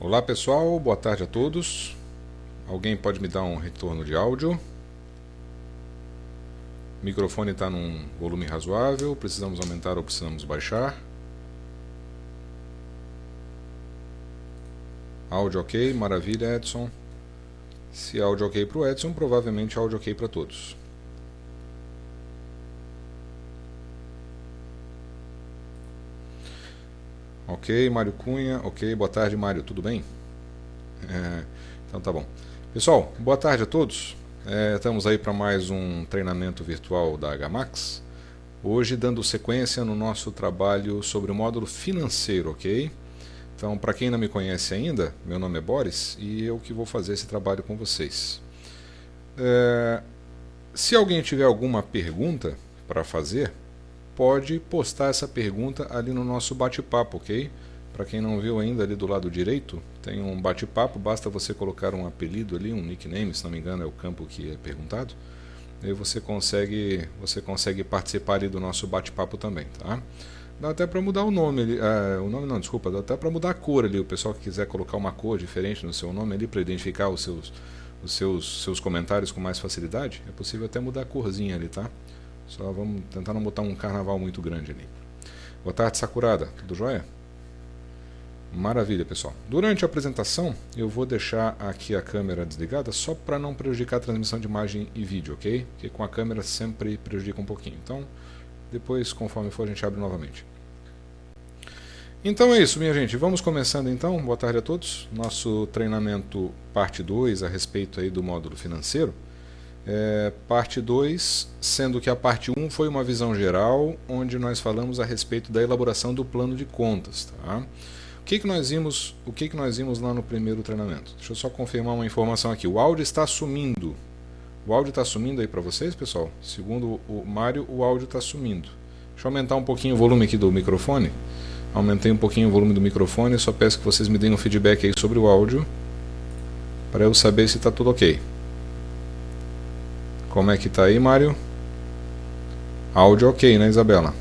Olá pessoal, boa tarde a todos. Alguém pode me dar um retorno de áudio? O microfone está num volume razoável, precisamos aumentar ou precisamos baixar? Áudio ok, maravilha Edson. Se áudio ok para o Edson, provavelmente áudio ok para todos. Ok, Mário Cunha, ok, boa tarde Mário, tudo bem? Então tá bom. Pessoal, boa tarde a todos. Estamos aí para mais um treinamento virtual da HMax. Hoje dando sequência no nosso trabalho sobre o módulo financeiro, ok? Então, para quem não me conhece ainda, meu nome é Boris e eu que vou fazer esse trabalho com vocês. Se alguém tiver alguma pergunta para fazer, pode postar essa pergunta ali no nosso bate-papo, ok? Para quem não viu ainda, ali do lado direito tem um bate-papo, basta você colocar um apelido ali, um nickname, se não me engano é o campo que é perguntado, e você consegue participar ali do nosso bate-papo também, tá? Dá até para mudar o nome ali, dá até para mudar a cor ali, o pessoal que quiser colocar uma cor diferente no seu nome ali para identificar os seus comentários com mais facilidade, é possível até mudar a corzinha ali, tá? Só vamos tentar não botar um carnaval muito grande ali. Boa tarde, Sakurada. Tudo jóia? Maravilha, pessoal. Durante a apresentação, eu vou deixar aqui a câmera desligada só para não prejudicar a transmissão de imagem e vídeo, ok? Porque com a câmera sempre prejudica um pouquinho. Então, depois, conforme for, a gente abre novamente. Então é isso, minha gente. Vamos começando então. Boa tarde a todos. Nosso treinamento parte 2 a respeito aí do módulo financeiro. Parte 2, sendo que a parte 1 foi uma visão geral, onde nós falamos a respeito da elaboração do plano de contas. Tá? O que nós vimos lá no primeiro treinamento? Deixa eu só confirmar uma informação aqui. O áudio está sumindo. O áudio está sumindo aí para vocês, pessoal? Segundo o Mário, o áudio está sumindo. Deixa eu aumentar um pouquinho o volume aqui do microfone. Aumentei um pouquinho o volume do microfone, só peço que vocês me deem um feedback aí sobre o áudio, para eu saber se está tudo ok. Como é que está aí, Mário? Áudio ok, né, Isabela?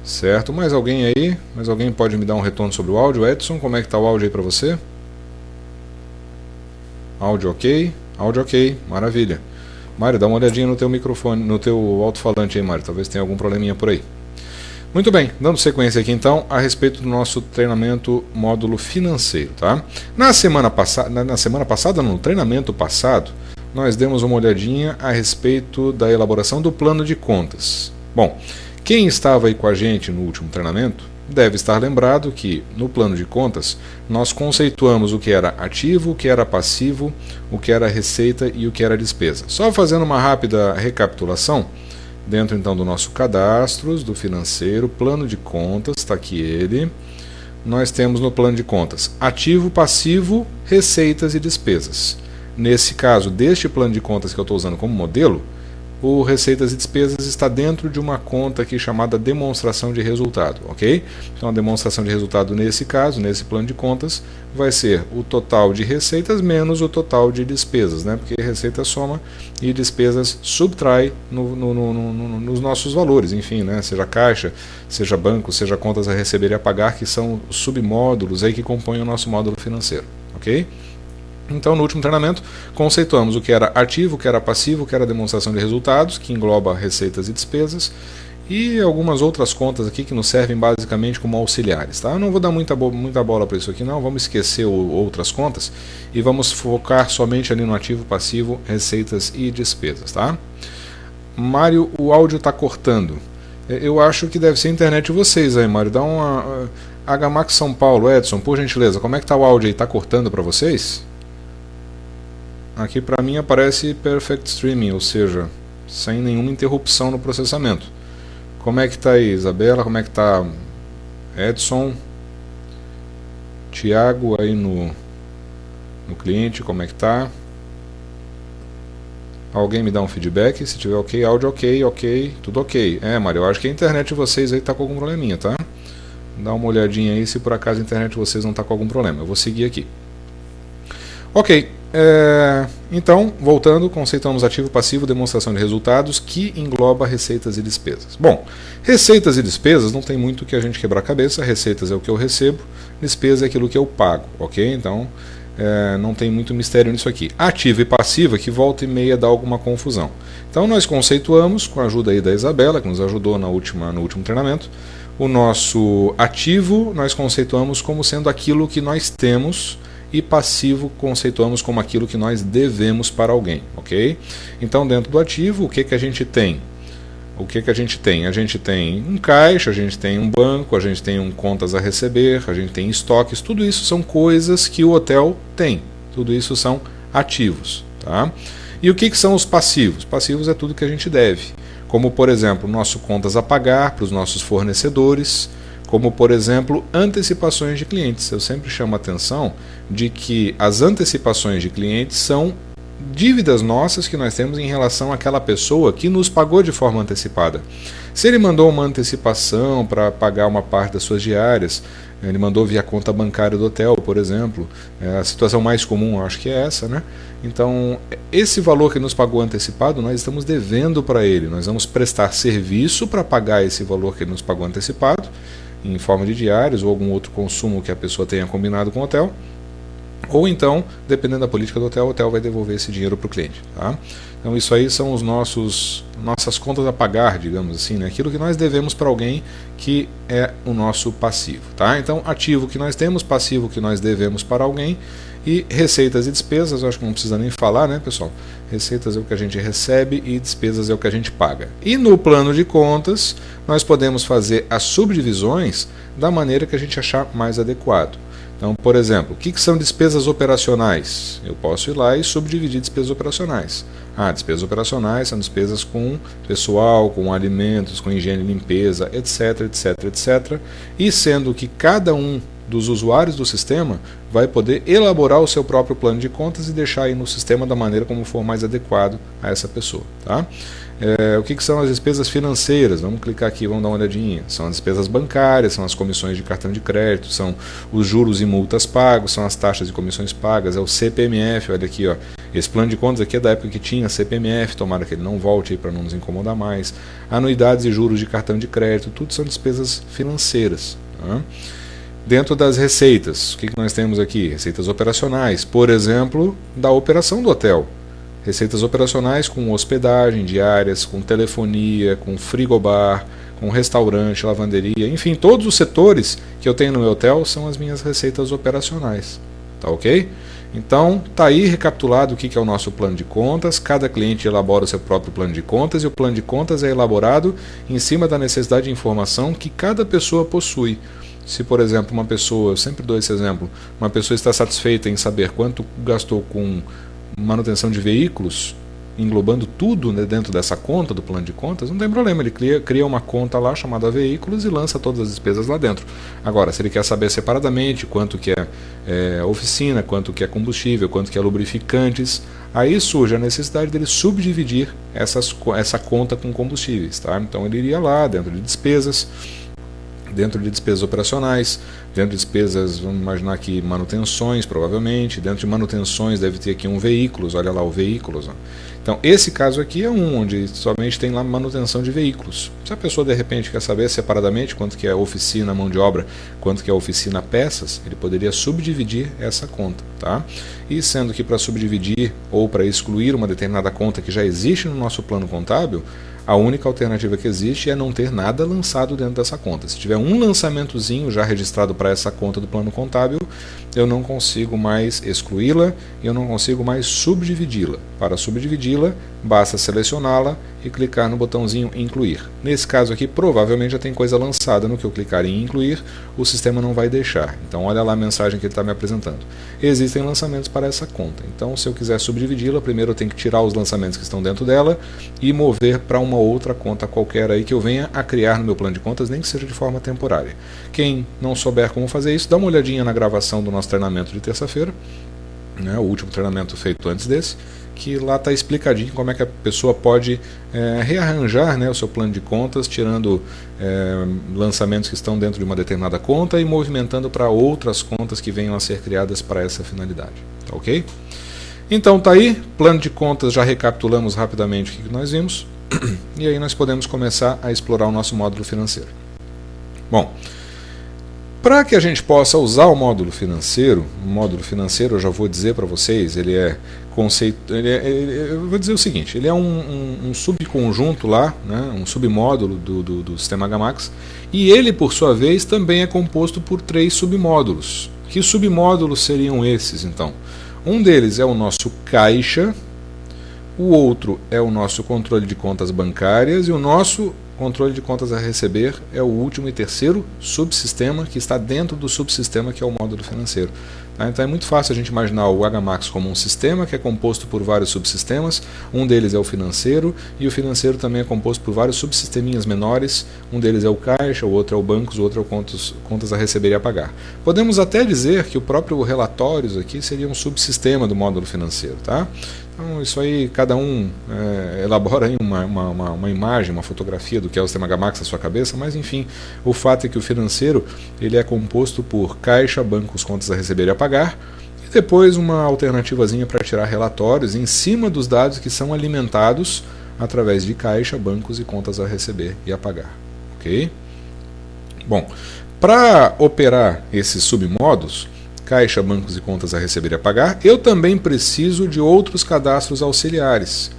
Certo, mais alguém aí? Mais alguém pode me dar um retorno sobre o áudio? Edson, como é que está o áudio aí para você? Áudio ok? Áudio ok, maravilha. Mário, dá uma olhadinha no teu microfone, no teu alto-falante aí, Mário, talvez tenha algum probleminha por aí. Muito bem, dando sequência aqui então a respeito do nosso treinamento módulo financeiro, tá? No treinamento passado, nós demos uma olhadinha a respeito da elaboração do plano de contas. Bom, quem estava aí com a gente no último treinamento deve estar lembrado que no plano de contas nós conceituamos o que era ativo, o que era passivo, o que era receita e o que era despesa. Só fazendo uma rápida recapitulação, dentro então do nosso cadastros, do financeiro, plano de contas, está aqui ele. Nós temos no plano de contas ativo, passivo, receitas e despesas. Nesse caso, deste plano de contas que eu estou usando como modelo, o receitas e despesas está dentro de uma conta aqui chamada demonstração de resultado, ok? Então a demonstração de resultado nesse caso, nesse plano de contas, vai ser o total de receitas menos o total de despesas, né? Porque receita soma e despesas subtrai nos nossos valores, enfim, né? Seja caixa, seja banco, seja contas a receber e a pagar, que são os submódulos aí que compõem o nosso módulo financeiro, ok? Então, no último treinamento, conceituamos o que era ativo, o que era passivo, o que era demonstração de resultados, que engloba receitas e despesas, e algumas outras contas aqui que nos servem basicamente como auxiliares. Tá? Eu não vou dar muita bola para isso aqui não, vamos esquecer outras contas e vamos focar somente ali no ativo, passivo, receitas e despesas. Tá? Mário, o áudio está cortando. Eu acho que deve ser a internet de vocês aí, Mário. Dá uma... HMax São Paulo, Edson, por gentileza, como é que está o áudio aí? Está cortando para vocês? Aqui para mim aparece Perfect Streaming, ou seja, sem nenhuma interrupção no processamento. Como é que está aí, Isabela? Como é que está Edson? Tiago aí no cliente, como é que está? Alguém me dá um feedback? Se tiver ok, áudio ok, tudo ok. Mário, eu acho que a internet de vocês aí está com algum probleminha, tá? Dá uma olhadinha aí se por acaso a internet de vocês não está com algum problema. Eu vou seguir aqui. Ok. Então, voltando, conceituamos ativo, passivo, demonstração de resultados, que engloba receitas e despesas. Bom, receitas e despesas não tem muito que a gente quebrar a cabeça. Receitas é o que eu recebo, despesa é aquilo que eu pago, ok? Então, não tem muito mistério nisso aqui. Ativo e passivo, que volta e meia dá alguma confusão. Então, nós conceituamos, com a ajuda aí da Isabela, que nos ajudou no último treinamento, o nosso ativo nós conceituamos como sendo aquilo que nós temos, e passivo conceituamos como aquilo que nós devemos para alguém, ok? Então, dentro do ativo, o que a gente tem? O que a gente tem? A gente tem um caixa, a gente tem um banco, a gente tem contas a receber, a gente tem estoques, tudo isso são coisas que o hotel tem, tudo isso são ativos, tá? E o que são os passivos? Passivos é tudo que a gente deve, como, por exemplo, nosso contas a pagar para os nossos fornecedores, como, por exemplo, antecipações de clientes. Eu sempre chamo a atenção de que as antecipações de clientes são dívidas nossas que nós temos em relação àquela pessoa que nos pagou de forma antecipada. Se ele mandou uma antecipação para pagar uma parte das suas diárias, ele mandou via conta bancária do hotel, por exemplo, a situação mais comum eu acho que é essa, né? Então, esse valor que nos pagou antecipado, nós estamos devendo para ele. Nós vamos prestar serviço para pagar esse valor que ele nos pagou antecipado, em forma de diários ou algum outro consumo que a pessoa tenha combinado com o hotel, ou então, dependendo da política do hotel, o hotel vai devolver esse dinheiro para o cliente. Tá? Então isso aí são nossas contas a pagar, digamos assim, né? Aquilo que nós devemos para alguém, que é o nosso passivo. Tá? Então, ativo que nós temos, passivo que nós devemos para alguém, e receitas e despesas, eu acho que não precisa nem falar, né, pessoal? Receitas é o que a gente recebe e despesas é o que a gente paga. E no plano de contas, nós podemos fazer as subdivisões da maneira que a gente achar mais adequado. Então, por exemplo, o que são despesas operacionais? Eu posso ir lá e subdividir despesas operacionais. Despesas operacionais são despesas com pessoal, com alimentos, com higiene e limpeza, etc, etc, etc. E sendo que cada um dos usuários do sistema vai poder elaborar o seu próprio plano de contas e deixar aí no sistema da maneira como for mais adequado a essa pessoa. Tá? O que são as despesas financeiras? Vamos clicar aqui, vamos dar uma olhadinha. São as despesas bancárias, são as comissões de cartão de crédito, são os juros e multas pagos, são as taxas e comissões pagas, é o CPMF, olha aqui, ó. Esse plano de contas aqui é da época que tinha CPMF, tomara que ele não volte para não nos incomodar mais. Anuidades e juros de cartão de crédito, tudo são despesas financeiras. Tá? Dentro das receitas, o que nós temos aqui? Receitas operacionais, por exemplo, da operação do hotel. Receitas operacionais com hospedagem, diárias, com telefonia, com frigobar, com restaurante, lavanderia, enfim, todos os setores que eu tenho no meu hotel são as minhas receitas operacionais. Tá ok? Então, tá aí recapitulado o que é o nosso plano de contas. Cada cliente elabora o seu próprio plano de contas e o plano de contas é elaborado em cima da necessidade de informação que cada pessoa possui. Se, por exemplo, uma pessoa, eu sempre dou esse exemplo, uma pessoa está satisfeita em saber quanto gastou com manutenção de veículos, englobando tudo, né, dentro dessa conta do plano de contas, não tem problema, ele cria uma conta lá chamada veículos e lança todas as despesas lá dentro. Agora, se ele quer saber separadamente quanto que é oficina, quanto que é combustível, quanto que é lubrificantes, aí surge a necessidade dele subdividir essa conta com combustíveis. Tá? Então ele iria lá dentro de despesas operacionais, dentro de despesas, vamos imaginar aqui manutenções, provavelmente, dentro de manutenções deve ter aqui um veículos, olha lá o veículos. Ó. Então esse caso aqui é onde somente tem lá manutenção de veículos. Se a pessoa de repente quer saber separadamente quanto que é oficina mão de obra, quanto que é oficina peças, ele poderia subdividir essa conta. Tá? E sendo que para subdividir ou para excluir uma determinada conta que já existe no nosso plano contábil, a única alternativa que existe é não ter nada lançado dentro dessa conta. Se tiver um lançamentozinho já registrado para essa conta do plano contábil, eu não consigo mais excluí-la e eu não consigo mais subdividi-la. Para subdividi-la, basta selecioná-la e clicar no botãozinho incluir. Nesse caso aqui, provavelmente já tem coisa lançada. No que eu clicar em incluir, o sistema não vai deixar. Então olha lá a mensagem que ele está me apresentando. Existem lançamentos para essa conta. Então se eu quiser subdividi-la, primeiro eu tenho que tirar os lançamentos que estão dentro dela e mover para uma outra conta qualquer aí que eu venha a criar no meu plano de contas, nem que seja de forma temporária. Quem não souber como fazer isso, dá uma olhadinha na gravação do nosso treinamento de terça-feira, né, o último treinamento feito antes desse, que lá está explicadinho como é que a pessoa pode rearranjar, né, o seu plano de contas, tirando lançamentos que estão dentro de uma determinada conta e movimentando para outras contas que venham a ser criadas para essa finalidade. Tá ok? Então tá aí, plano de contas, já recapitulamos rapidamente o que nós vimos, e aí nós podemos começar a explorar o nosso módulo financeiro. Bom, para que a gente possa usar o módulo financeiro eu já vou dizer para vocês, ele é eu vou dizer o seguinte, ele é um subconjunto lá, né, um submódulo do sistema HMAX, e ele, por sua vez, também é composto por 3 submódulos. Que submódulos seriam esses, então? Um deles é o nosso caixa, o outro é o nosso controle de contas bancárias, e o nosso controle de contas a receber é o último e terceiro subsistema que está dentro do subsistema que é o módulo financeiro. Tá? Então é muito fácil a gente imaginar o HMAX como um sistema que é composto por vários subsistemas, um deles é o financeiro, e o financeiro também é composto por vários subsisteminhas menores, um deles é o caixa, o outro é o bancos, o outro é o contas a receber e a pagar. Podemos até dizer que o próprio relatórios aqui seria um subsistema do módulo financeiro. Tá? Então isso aí, cada um elabora aí uma imagem, uma fotografia do que é o sistema HMAX na sua cabeça, mas enfim, o fato é que o financeiro ele é composto por caixa, bancos, contas a receber e a pagar, e depois uma alternativazinha para tirar relatórios em cima dos dados que são alimentados através de caixa, bancos e contas a receber e a pagar. Ok? Bom, para operar esses submódulos, caixa, bancos e contas a receber e a pagar, eu também preciso de outros cadastros auxiliares.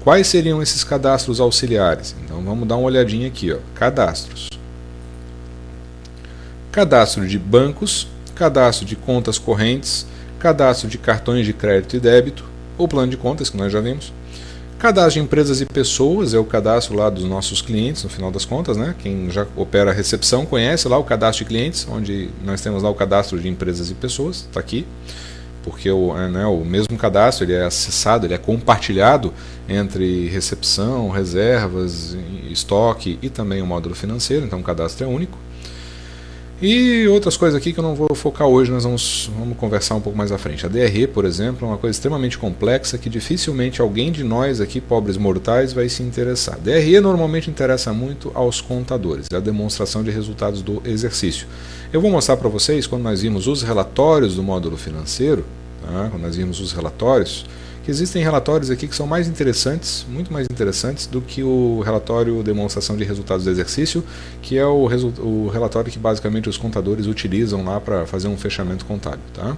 Quais seriam esses cadastros auxiliares? Então vamos dar uma olhadinha aqui, ó. Cadastros. Cadastro de bancos, cadastro de contas correntes, cadastro de cartões de crédito e débito, ou plano de contas, que nós já vimos. Cadastro de empresas e pessoas, é o cadastro lá dos nossos clientes, no final das contas, né? Quem já opera a recepção conhece lá o cadastro de clientes, onde nós temos lá o cadastro de empresas e pessoas, está aqui, porque o mesmo cadastro ele é acessado, ele é compartilhado entre recepção, reservas, estoque e também o módulo financeiro, então o cadastro é único. E outras coisas aqui que eu não vou focar hoje, nós vamos conversar um pouco mais à frente. A DRE, por exemplo, é uma coisa extremamente complexa que dificilmente alguém de nós aqui, pobres mortais, vai se interessar. DRE normalmente interessa muito aos contadores, é a demonstração de resultados do exercício. Eu vou mostrar para vocês, quando nós vimos os relatórios do módulo financeiro, tá? Quando nós vimos os relatórios, que existem relatórios aqui que são mais interessantes, muito mais interessantes do que o relatório demonstração de resultados do exercício, que é o relatório que basicamente os contadores utilizam lá para fazer um fechamento contábil. Tá?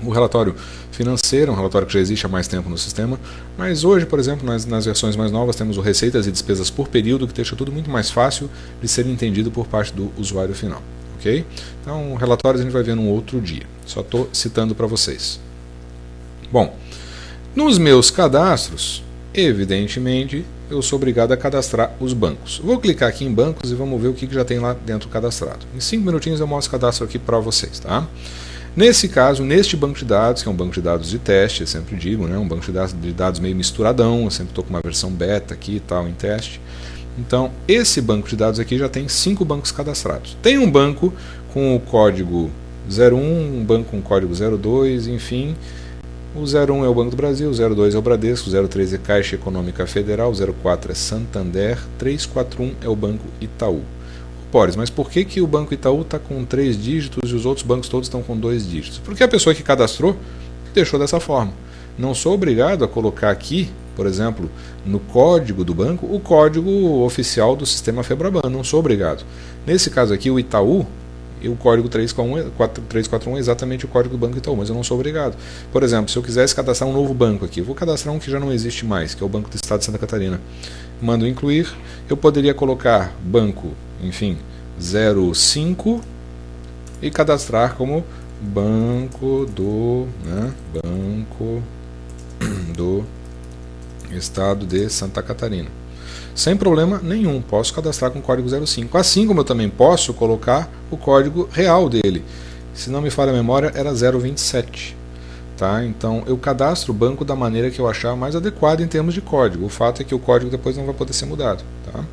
O relatório financeiro é um relatório que já existe há mais tempo no sistema, mas hoje, por exemplo, nas versões mais novas temos o receitas e despesas por período, que deixa tudo muito mais fácil de ser entendido por parte do usuário final. Okay? Então, relatórios a gente vai ver num outro dia, só estou citando para vocês. Bom, nos meus cadastros, evidentemente, eu sou obrigado a cadastrar os bancos. Vou clicar aqui em bancos e vamos ver o que já tem lá dentro cadastrado. Em 5 minutinhos eu mostro o cadastro aqui para vocês. Tá? Nesse caso, neste banco de dados, que é um banco de dados de teste, eu sempre digo, né, um banco de dados meio misturadão, eu sempre estou com uma versão beta aqui e tal em teste. Então, esse banco de dados aqui já tem 5 bancos cadastrados. Tem um banco com o código 01, um banco com o código 02, enfim. O 01 é o Banco do Brasil, o 02 é o Bradesco, o 03 é Caixa Econômica Federal, o 04 é Santander, 341 é o Banco Itaú. Boris, mas por que o Banco Itaú está com 3 dígitos e os outros bancos todos estão com 2 dígitos? Porque a pessoa que cadastrou deixou dessa forma. Não sou obrigado a colocar aqui, por exemplo, no código do banco, o código oficial do sistema Febraban. Não sou obrigado. Nesse caso aqui, o Itaú, e o código 341 é exatamente o código do Banco Itaú, mas eu não sou obrigado. Por exemplo, se eu quisesse cadastrar um novo banco aqui, eu vou cadastrar um que já não existe mais, que é o Banco do Estado de Santa Catarina. Mando incluir, eu poderia colocar banco, enfim, 05 e cadastrar como Banco do Estado de Santa Catarina. Sem problema nenhum, posso cadastrar com o código 05. Assim como eu também posso colocar o código real dele. Se não me falha a memória, era 027. Tá? Então eu cadastro o banco da maneira que eu achar mais adequada em termos de código. O fato é que o código depois não vai poder ser mudado. Tá?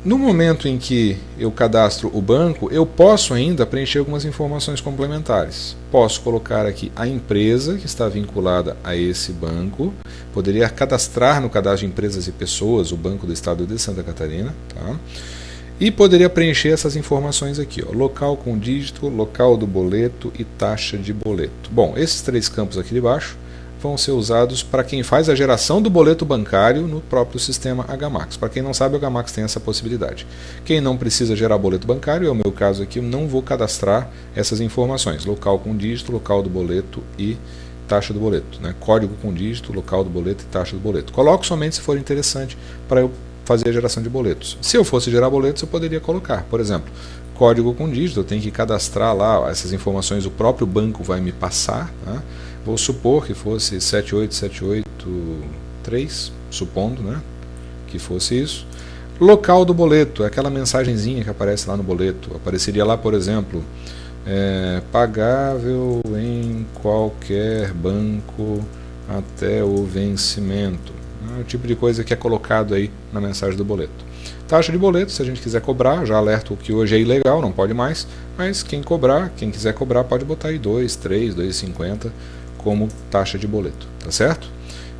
No momento em que eu cadastro o banco, eu posso ainda preencher algumas informações complementares. Posso colocar aqui a empresa que está vinculada a esse banco. Poderia cadastrar no cadastro de empresas e pessoas o Banco do Estado de Santa Catarina. Tá? E poderia preencher essas informações aqui, ó, local com dígito, local do boleto e taxa de boleto. Bom, esses 3 campos aqui de baixo vão ser usados para quem faz a geração do boleto bancário no próprio sistema HMAX. Para quem não sabe, o HMAX tem essa possibilidade. Quem não precisa gerar boleto bancário, é o meu caso aqui, eu não vou cadastrar essas informações, local com dígito, local do boleto e taxa do boleto, né? Código com dígito, local do boleto e taxa do boleto. Coloco somente se for interessante para eu fazer a geração de boletos. Se eu fosse gerar boletos, eu poderia colocar, por exemplo, código com dígito, eu tenho que cadastrar lá essas informações, o próprio banco vai me passar, né? Vou supor que fosse 78783, supondo, né, que fosse isso. Local do boleto, é aquela mensagenzinha que aparece lá no boleto. Apareceria lá, por exemplo, pagável em qualquer banco até o vencimento. É o tipo de coisa que é colocado aí na mensagem do boleto. Taxa de boleto, se a gente quiser cobrar, já alerto que hoje é ilegal, não pode mais, mas quem quiser cobrar pode botar aí 2, 3, 2,50 como taxa de boleto, tá certo?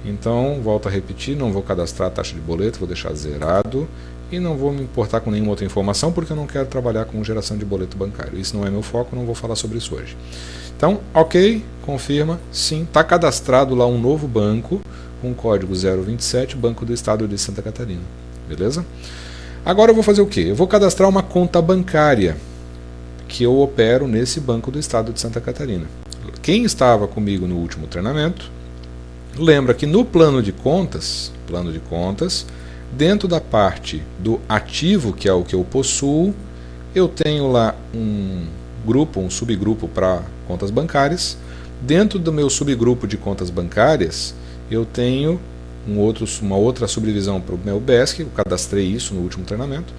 Então, volto a repetir, não vou cadastrar a taxa de boleto, vou deixar zerado e não vou me importar com nenhuma outra informação porque eu não quero trabalhar com geração de boleto bancário. Isso não é meu foco, não vou falar sobre isso hoje. Então, ok, confirma, sim, está cadastrado lá um novo banco com código 027, Banco do Estado de Santa Catarina, beleza? Agora eu vou fazer o quê? Eu vou cadastrar uma conta bancária que eu opero nesse Banco do Estado de Santa Catarina. Quem estava comigo no último treinamento, lembra que no plano de contas, dentro da parte do ativo, que é o que eu possuo, eu tenho lá um subgrupo para contas bancárias. Dentro do meu subgrupo de contas bancárias, eu tenho uma outra subdivisão para o meu BESC, eu cadastrei isso no último treinamento.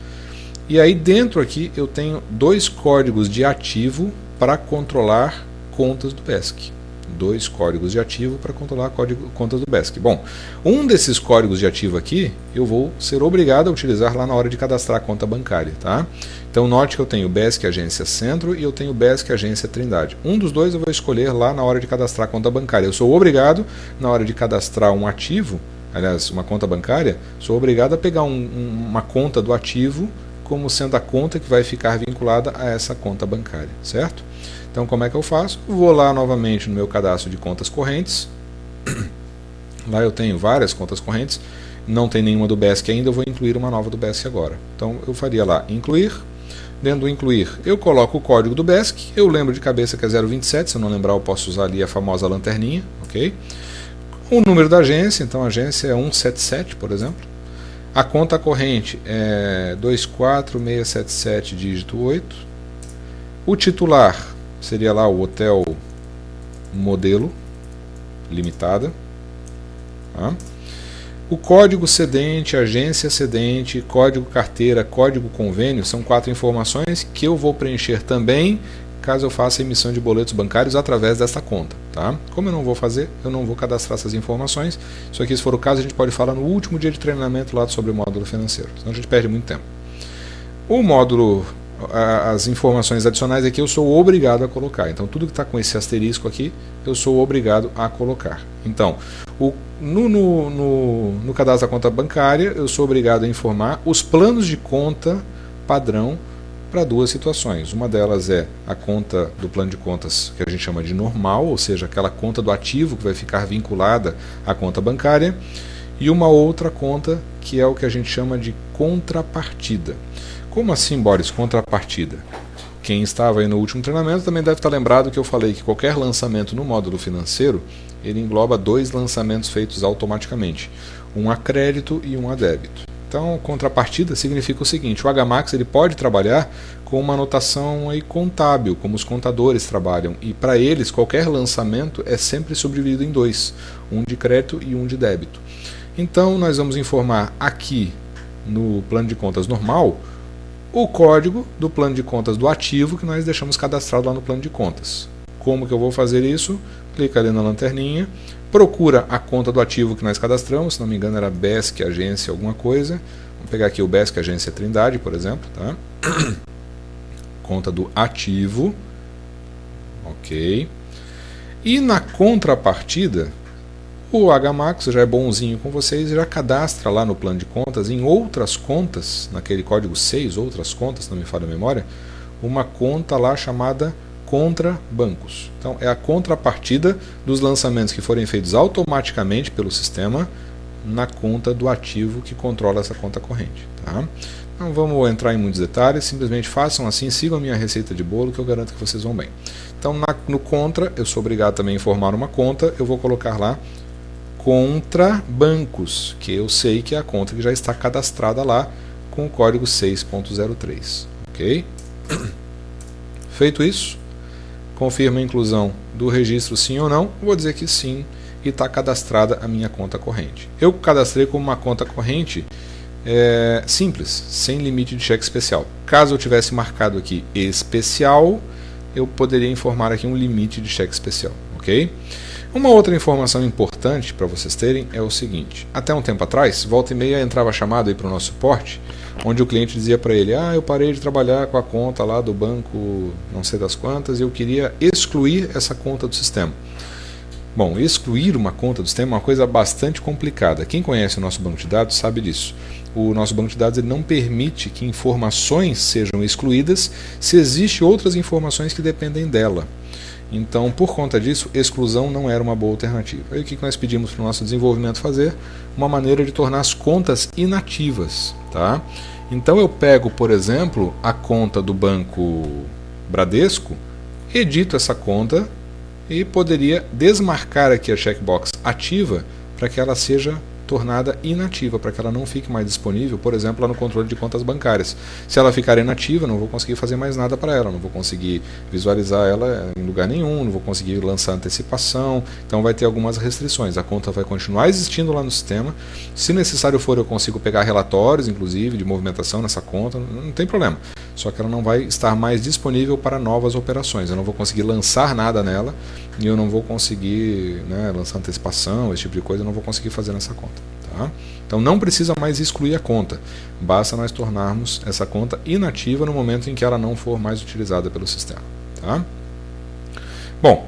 E aí dentro aqui eu tenho 2 códigos de ativo para controlar contas do BESC. 2 códigos de ativo para controlar contas do BESC. Bom, um desses códigos de ativo aqui eu vou ser obrigado a utilizar lá na hora de cadastrar a conta bancária, tá? Então note que eu tenho BESC Agência Centro e eu tenho BESC Agência Trindade. Um dos dois eu vou escolher lá na hora de cadastrar a conta bancária. Eu sou obrigado, na hora de cadastrar um ativo, aliás, uma conta bancária, sou obrigado a pegar uma conta do ativo como sendo a conta que vai ficar vinculada a essa conta bancária, certo? Então, como é que eu faço? Vou lá novamente no meu cadastro de contas correntes. Lá eu tenho várias contas correntes. Não tem nenhuma do BESC ainda, eu vou incluir uma nova do BESC agora. Então, eu faria lá incluir. Dentro do incluir, eu coloco o código do BESC. Eu lembro de cabeça que é 027. Se eu não lembrar, eu posso usar ali a famosa lanterninha. Ok? O número da agência. Então, a agência é 177, por exemplo. A conta corrente é 24677, dígito 8. O titular seria lá o Hotel Modelo Limitada. Tá? O código cedente, agência cedente, código carteira, código convênio são 4 informações que eu vou preencher também caso eu faça emissão de boletos bancários através dessa conta. Tá? Como eu não vou fazer, eu não vou cadastrar essas informações. Isso aqui, se for o caso, a gente pode falar no último dia de treinamento lá sobre o módulo financeiro, senão a gente perde muito tempo. O módulo, as informações adicionais aqui eu sou obrigado a colocar. Então tudo que está com esse asterisco aqui eu sou obrigado a colocar. Então no cadastro da conta bancária eu sou obrigado a informar os planos de conta padrão para 2 situações. Uma delas é a conta do plano de contas que a gente chama de normal, ou seja, aquela conta do ativo que vai ficar vinculada à conta bancária, e uma outra conta que é o que a gente chama de contrapartida. Como assim, Boris, contrapartida? Quem estava aí no último treinamento também deve estar lembrado que eu falei que qualquer lançamento no módulo financeiro, ele engloba 2 lançamentos feitos automaticamente, um a crédito e um a débito. Então, contrapartida significa o seguinte: o HMAX ele pode trabalhar com uma notação aí contábil, como os contadores trabalham, e para eles qualquer lançamento é sempre subdividido em 2, um de crédito e um de débito. Então, nós vamos informar aqui no plano de contas normal o código do plano de contas do ativo que nós deixamos cadastrado lá no plano de contas. Como que eu vou fazer isso? Clica ali na lanterninha, procura a conta do ativo que nós cadastramos, se não me engano era BESC Agência alguma coisa. Vamos pegar aqui o BESC Agência Trindade, por exemplo. Tá? Conta do ativo. Ok. E na contrapartida, O HMax já é bonzinho com vocês, já cadastra lá no plano de contas, em outras contas, naquele código 6, outras contas, não me falha a memória, uma conta lá chamada contra bancos. Então é a contrapartida dos lançamentos que forem feitos automaticamente pelo sistema na conta do ativo que controla essa conta corrente. Tá? Não vamos entrar em muitos detalhes, simplesmente façam assim, sigam a minha receita de bolo que eu garanto que vocês vão bem. Então no contra, eu sou obrigado também a informar uma conta, eu vou colocar lá contra bancos, que eu sei que é a conta que já está cadastrada lá com o código 6.03. Ok? Feito isso, confirma a inclusão do registro sim ou não, vou dizer que sim, e está cadastrada a minha conta corrente. Eu cadastrei como uma conta corrente simples, sem limite de cheque especial. Caso eu tivesse marcado aqui especial, eu poderia informar aqui um limite de cheque especial. Ok? Uma outra informação importante para vocês terem é o seguinte: até um tempo atrás, volta e meia entrava chamada para o nosso suporte, onde o cliente dizia para ele: eu parei de trabalhar com a conta lá do banco não sei das quantas e eu queria excluir essa conta do sistema. Bom, excluir uma conta do sistema é uma coisa bastante complicada. Quem conhece o nosso banco de dados sabe disso. O nosso banco de dados ele não permite que informações sejam excluídas se existem outras informações que dependem dela. Então, por conta disso, exclusão não era uma boa alternativa. Aí o que nós pedimos para o nosso desenvolvimento fazer? Uma maneira de tornar as contas inativas. Tá? Então eu pego, por exemplo, a conta do banco Bradesco, edito essa conta e poderia desmarcar aqui a checkbox ativa para que ela seja tornada inativa, para que ela não fique mais disponível, por exemplo, lá no controle de contas bancárias. Se ela ficar inativa, não vou conseguir fazer mais nada para ela, não vou conseguir visualizar ela em lugar nenhum, não vou conseguir lançar antecipação, então vai ter algumas restrições. A conta vai continuar existindo lá no sistema, se necessário for eu consigo pegar relatórios, inclusive, de movimentação nessa conta, não tem problema. Só que ela não vai estar mais disponível para novas operações, eu não vou conseguir lançar nada nela, e eu não vou conseguir lançar antecipação, esse tipo de coisa, eu não vou conseguir fazer nessa conta. Tá? Então não precisa mais excluir a conta, basta nós tornarmos essa conta inativa no momento em que ela não for mais utilizada pelo sistema. Tá? Bom,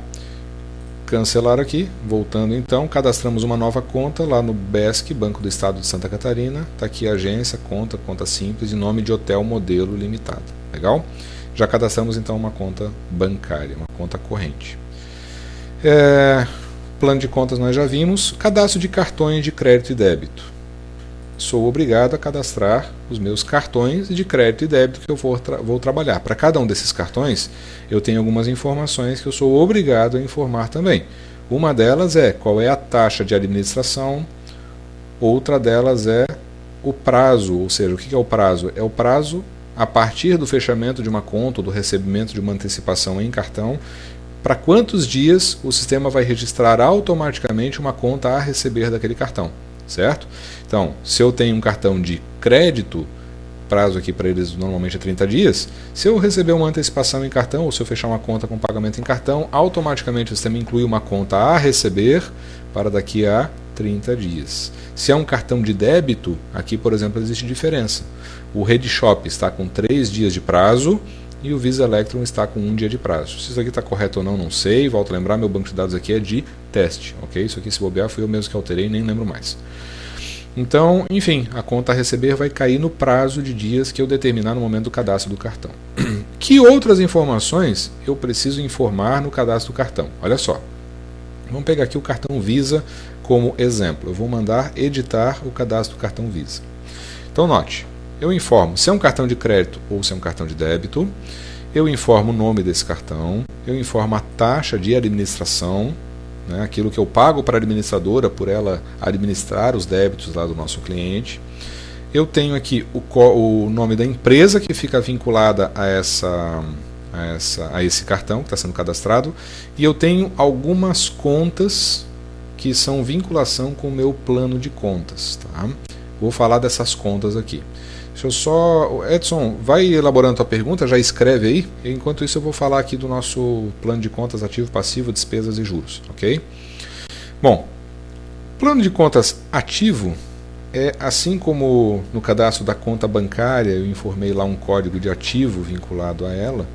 cancelar aqui, voltando então, cadastramos uma nova conta lá no BESC, Banco do Estado de Santa Catarina, está aqui a agência, conta simples, em nome de Hotel Modelo Limitado. Legal? Já cadastramos então uma conta bancária, uma conta corrente. Plano de contas nós já vimos. Cadastro de cartões de crédito e débito. Sou obrigado a cadastrar os meus cartões de crédito e débito que eu vou trabalhar. Para cada um desses cartões, eu tenho algumas informações que eu sou obrigado a informar também. Uma delas é qual é a taxa de administração, outra delas é o prazo, ou seja, o que é o prazo? É o prazo a partir do fechamento de uma conta ou do recebimento de uma antecipação em cartão, para quantos dias o sistema vai registrar automaticamente uma conta a receber daquele cartão, certo? Então, se eu tenho um cartão de crédito, prazo aqui para eles normalmente é 30 dias, se eu receber uma antecipação em cartão ou se eu fechar uma conta com pagamento em cartão, automaticamente o sistema inclui uma conta a receber para daqui a 30 dias. Se é um cartão de débito, aqui, por exemplo, existe diferença. O RedShop está com 3 dias de prazo, e o Visa Electron está com 1 dia de prazo. Se isso aqui está correto ou não sei. Volto a lembrar, meu banco de dados aqui é de teste. Ok? Isso aqui, se bobear, fui eu mesmo que alterei, nem lembro mais. Então, enfim, a conta a receber vai cair no prazo de dias que eu determinar no momento do cadastro do cartão. Que outras informações eu preciso informar no cadastro do cartão? Olha só. Vamos pegar aqui o cartão Visa como exemplo. Eu vou mandar editar o cadastro do cartão Visa. Então, note. Eu informo se é um cartão de crédito ou se é um cartão de débito, eu informo o nome desse cartão, eu informo a taxa de administração, aquilo que eu pago para a administradora por ela administrar os débitos lá do nosso cliente. Eu tenho aqui o nome da empresa que fica vinculada a esse cartão que está sendo cadastrado, e eu tenho algumas contas que são vinculação com o meu plano de contas. Tá? Vou falar dessas contas aqui. Deixa eu só... Edson, vai elaborando a pergunta, já escreve aí. Enquanto isso eu vou falar aqui do nosso plano de contas ativo, passivo, despesas e juros. Ok? Bom, plano de contas ativo é assim como no cadastro da conta bancária eu informei lá um código de ativo vinculado a ela,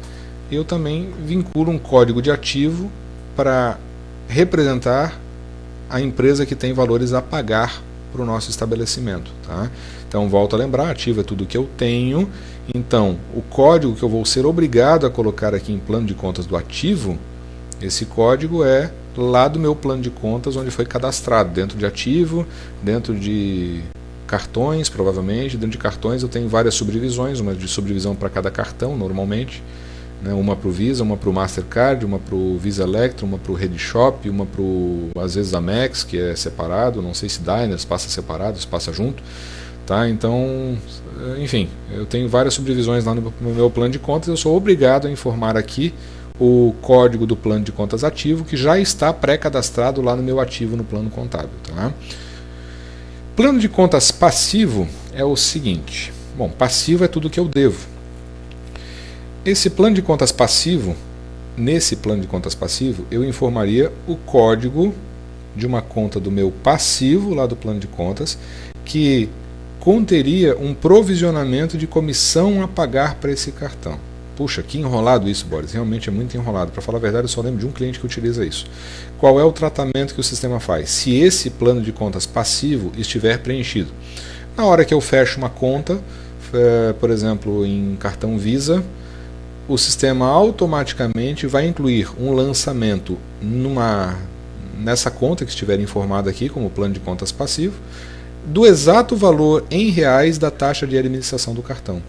eu também vinculo um código de ativo para representar a empresa que tem valores a pagar para o nosso estabelecimento. Tá? Então, volto a lembrar, ativo é tudo que eu tenho. Então, o código que eu vou ser obrigado a colocar aqui em plano de contas do ativo, esse código é lá do meu plano de contas, onde foi cadastrado, dentro de ativo, dentro de cartões, provavelmente. Dentro de cartões eu tenho várias subdivisões, uma de subdivisão para cada cartão, normalmente. Né, uma para o Visa, uma para o Mastercard, uma para o Visa Electron, uma para o RedShop, uma para o, às vezes, Amex, que é separado, não sei se Diners passa separado, se passa junto. Tá? Então, enfim, eu tenho várias subdivisões lá no meu plano de contas, eu sou obrigado a informar aqui o código do plano de contas ativo, que já está pré-cadastrado lá no meu ativo no plano contábil. Tá? Plano de contas passivo é o seguinte, bom, passivo é tudo que eu devo. Esse plano de contas passivo, nesse plano de contas passivo, eu informaria o código de uma conta do meu passivo lá do plano de contas, que conteria um provisionamento de comissão a pagar para esse cartão. Puxa, que enrolado isso, Boris. Realmente é muito enrolado. Para falar a verdade, eu só lembro de um cliente que utiliza isso. Qual é o tratamento que o sistema faz? Se esse plano de contas passivo estiver preenchido. Na hora que eu fecho uma conta, por exemplo, em cartão Visa, o sistema automaticamente vai incluir um lançamento nessa conta que estiver informada aqui como plano de contas passivo, do exato valor em reais da taxa de administração do cartão.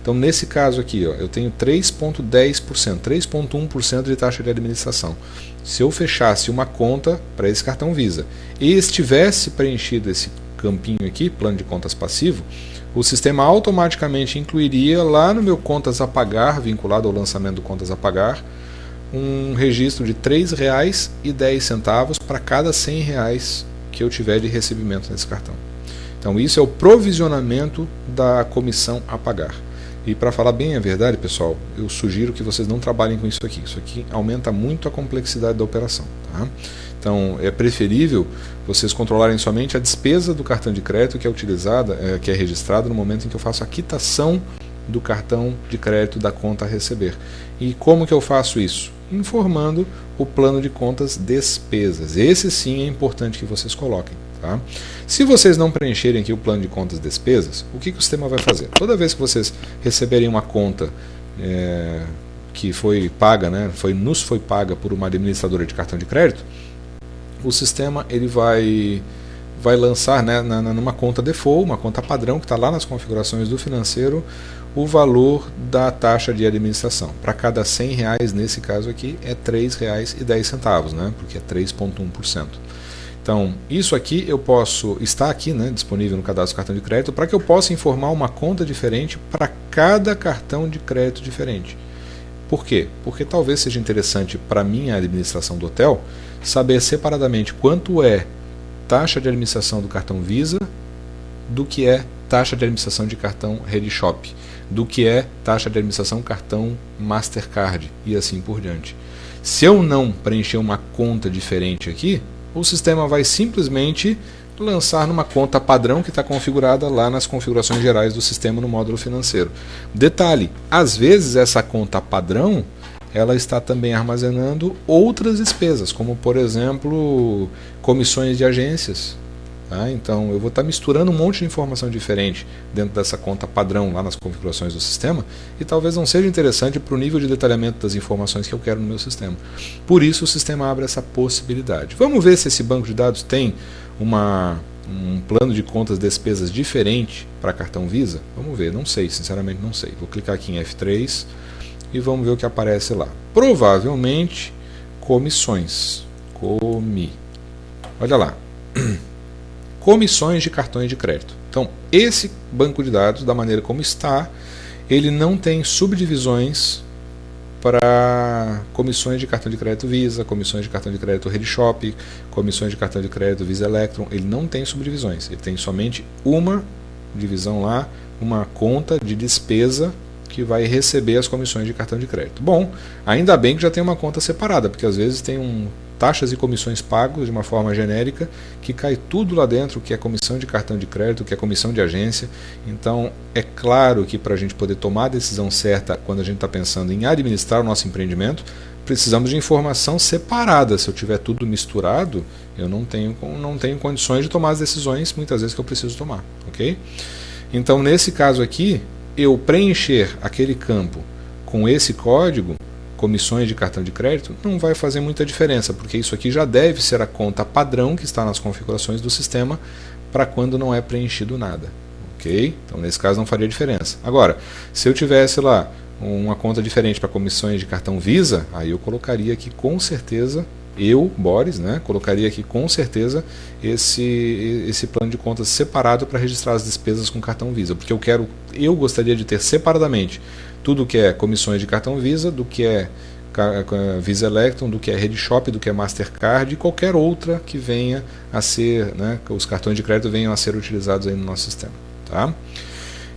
Então, nesse caso aqui, ó, eu tenho 3,10%, 3,1% de taxa de administração. Se eu fechasse uma conta para esse cartão Visa e estivesse preenchido esse campinho aqui, plano de contas passivo, o sistema automaticamente incluiria lá no meu contas a pagar, vinculado ao lançamento do contas a pagar, um registro de R$ 3,10 para cada R$ 100 que eu tiver de recebimento nesse cartão. Então isso é o provisionamento da comissão a pagar. E para falar bem a verdade, pessoal, eu sugiro que vocês não trabalhem com isso aqui. Isso aqui aumenta muito a complexidade da operação. Tá? Então é preferível vocês controlarem somente a despesa do cartão de crédito que é utilizada, que é registrada no momento em que eu faço a quitação do cartão de crédito da conta a receber. E como que eu faço isso? Informando o plano de contas despesas. Esse sim é importante que vocês coloquem. Tá? Se vocês não preencherem aqui o plano de contas despesas, o que o sistema vai fazer? Toda vez que vocês receberem uma conta que foi paga, nos foi paga por uma administradora de cartão de crédito, o sistema ele vai lançar, né, numa conta default, uma conta padrão que está lá nas configurações do financeiro, o valor da taxa de administração. Para cada R$ 100, nesse caso aqui, é R$ 3,10, né, porque é 3,1%. Então, isso aqui eu posso, está aqui, né, disponível no cadastro do cartão de crédito, para que eu possa informar uma conta diferente para cada cartão de crédito diferente. Por quê? Porque talvez seja interessante para mim, a administração do hotel, saber separadamente quanto é taxa de administração do cartão Visa, do que é taxa de administração de cartão RedShop, do que é taxa de administração cartão Mastercard e assim por diante. Se eu não preencher uma conta diferente aqui, o sistema vai simplesmente lançar numa conta padrão que está configurada lá nas configurações gerais do sistema no módulo financeiro. Detalhe, às vezes essa conta padrão ela está também armazenando outras despesas, como por exemplo comissões de agências. Tá? Então eu vou estar misturando um monte de informação diferente dentro dessa conta padrão lá nas configurações do sistema e talvez não seja interessante para o nível de detalhamento das informações que eu quero no meu sistema. Por isso o sistema abre essa possibilidade. Vamos ver se esse banco de dados tem um plano de contas despesas diferente para cartão Visa? Vamos ver, não sei, sinceramente não sei. Vou clicar aqui em F3 e vamos ver o que aparece lá. Provavelmente comissões. Olha lá. Comissões de cartões de crédito. Então, esse banco de dados, da maneira como está, ele não tem subdivisões para comissões de cartão de crédito Visa, comissões de cartão de crédito RedShop, comissões de cartão de crédito Visa Electron. Ele não tem subdivisões. Ele tem somente uma divisão lá, uma conta de despesa que vai receber as comissões de cartão de crédito. Bom, ainda bem que já tem uma conta separada, porque às vezes tem taxas e comissões pagos de uma forma genérica, que cai tudo lá dentro, que é comissão de cartão de crédito, que é comissão de agência. Então, é claro que para a gente poder tomar a decisão certa quando a gente está pensando em administrar o nosso empreendimento, precisamos de informação separada. Se eu tiver tudo misturado, eu não tenho condições de tomar as decisões, muitas vezes, que eu preciso tomar. Ok? Então, nesse caso aqui, eu preencher aquele campo com esse código, comissões de cartão de crédito, não vai fazer muita diferença, porque isso aqui já deve ser a conta padrão que está nas configurações do sistema para quando não é preenchido nada. Ok? Então, nesse caso, não faria diferença. Agora, se eu tivesse lá uma conta diferente para comissões de cartão Visa, aí eu colocaria aqui com certeza, Boris, né, colocaria aqui com certeza esse plano de contas separado para registrar as despesas com cartão Visa, porque eu gostaria de ter separadamente tudo que é comissões de cartão Visa, do que é Visa Electron, do que é Rede Shop, do que é Mastercard e qualquer outra que venha a ser, né, que os cartões de crédito venham a ser utilizados aí no nosso sistema. Tá?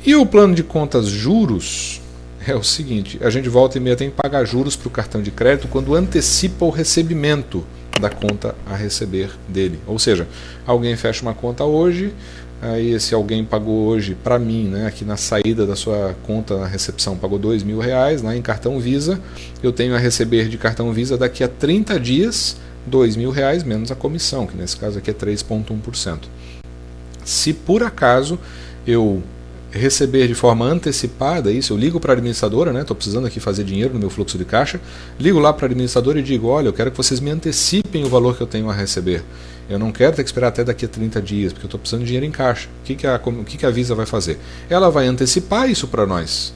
E o plano de contas juros é o seguinte: a gente volta e meia tem que pagar juros para o cartão de crédito quando antecipa o recebimento da conta a receber dele. Ou seja, alguém fecha uma conta hoje, aí se alguém pagou hoje para mim, né, aqui na saída da sua conta na recepção, pagou R$2.000 lá em cartão Visa, eu tenho a receber de cartão Visa daqui a 30 dias R$2.000 menos a comissão, que nesse caso aqui é 3,1%. Se por acaso eu receber de forma antecipada isso, eu ligo para a administradora, né? Estou precisando aqui fazer dinheiro no meu fluxo de caixa, ligo lá para a administradora e digo: olha, eu quero que vocês me antecipem o valor que eu tenho a receber. Eu não quero ter que esperar até daqui a 30 dias, porque eu estou precisando de dinheiro em caixa. O que a Visa vai fazer? Ela vai antecipar isso para nós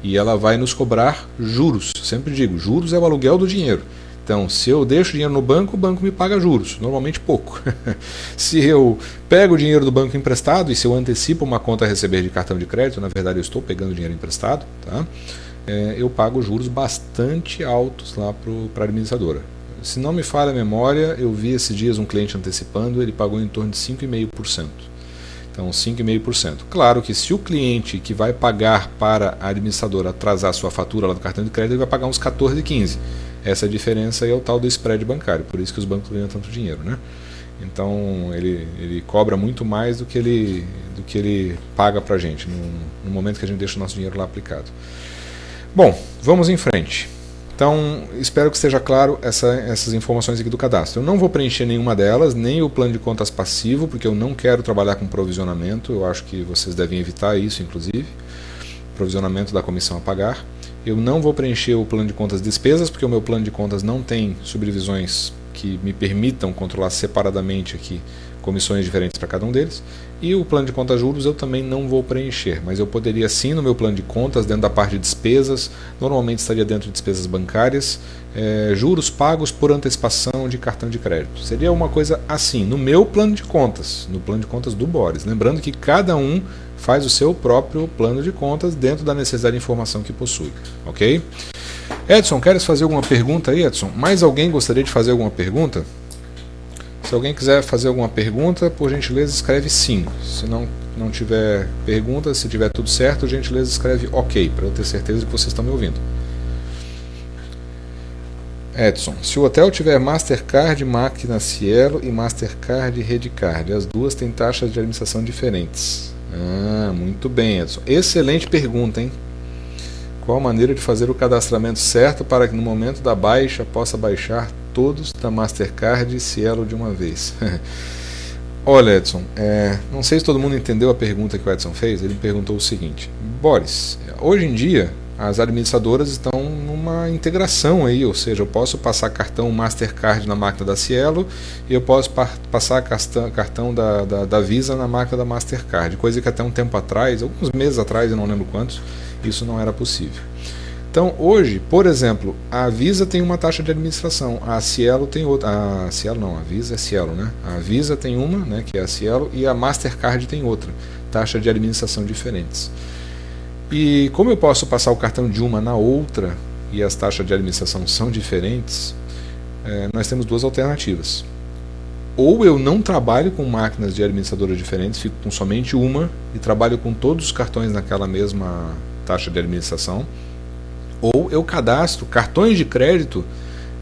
e ela vai nos cobrar juros. Sempre digo, juros é o aluguel do dinheiro. Então, se eu deixo dinheiro no banco, o banco me paga juros, normalmente pouco. Se eu pego o dinheiro do banco emprestado, e se eu antecipo uma conta a receber de cartão de crédito, na verdade eu estou pegando dinheiro emprestado, tá? Eu pago juros bastante altos lá para a administradora. Se não me falha a memória, eu vi esses dias um cliente antecipando, ele pagou em torno de 5,5%. Então, 5,5%. Claro que se o cliente que vai pagar para a administradora atrasar a sua fatura lá do cartão de crédito, ele vai pagar uns 14, 15%. Essa diferença aí é o tal do spread bancário, por isso que os bancos ganham tanto dinheiro, né? Então ele cobra muito mais do que ele paga para a gente no momento que a gente deixa o nosso dinheiro lá aplicado. Bom, vamos em frente. Então, espero que esteja claro essas informações aqui do cadastro. Eu não vou preencher nenhuma delas, nem o plano de contas passivo, porque eu não quero trabalhar com provisionamento. Eu acho que vocês devem evitar isso, inclusive. Provisionamento da comissão a pagar. Eu não vou preencher o plano de contas despesas, porque o meu plano de contas não tem subdivisões que me permitam controlar separadamente aqui comissões diferentes para cada um deles. E o plano de contas juros eu também não vou preencher, mas eu poderia sim no meu plano de contas, dentro da parte de despesas, normalmente estaria dentro de despesas bancárias, juros pagos por antecipação de cartão de crédito. Seria uma coisa assim, no meu plano de contas, no plano de contas do Boris. Lembrando que cada um faz o seu próprio plano de contas dentro da necessidade de informação que possui. Ok? Edson, queres fazer alguma pergunta aí, Edson? Mais alguém gostaria de fazer alguma pergunta? Se alguém quiser fazer alguma pergunta, por gentileza escreve sim. Se não tiver pergunta, se tiver tudo certo, por gentileza escreve ok, para eu ter certeza de que vocês estão me ouvindo. Edson, se o hotel tiver Mastercard, máquina Cielo e Mastercard Redcard, as duas têm taxas de administração diferentes. Muito bem, Edson. Excelente pergunta, hein? Qual a maneira de fazer o cadastramento certo para que no momento da baixa possa baixar todos da Mastercard e Cielo de uma vez? Olha, Edson, não sei se todo mundo entendeu a pergunta que o Edson fez. Ele perguntou o seguinte: Boris, hoje em dia as administradoras estão numa integração aí, ou seja, eu posso passar cartão Mastercard na máquina da Cielo e eu posso passar cartão da Visa na máquina da Mastercard, coisa que até um tempo atrás, alguns meses atrás, eu não lembro quantos, isso não era possível. Então, hoje, por exemplo, a Visa tem uma taxa de administração, a Cielo tem outra. A Cielo não, a Visa é Cielo, né? A Visa tem uma, né, que é a Cielo, e a Mastercard tem outra, taxa de administração diferentes. E como eu posso passar o cartão de uma na outra e as taxas de administração são diferentes, nós temos duas alternativas. Ou eu não trabalho com máquinas de administradoras diferentes, fico com somente uma e trabalho com todos os cartões naquela mesma taxa de administração, ou eu cadastro cartões de crédito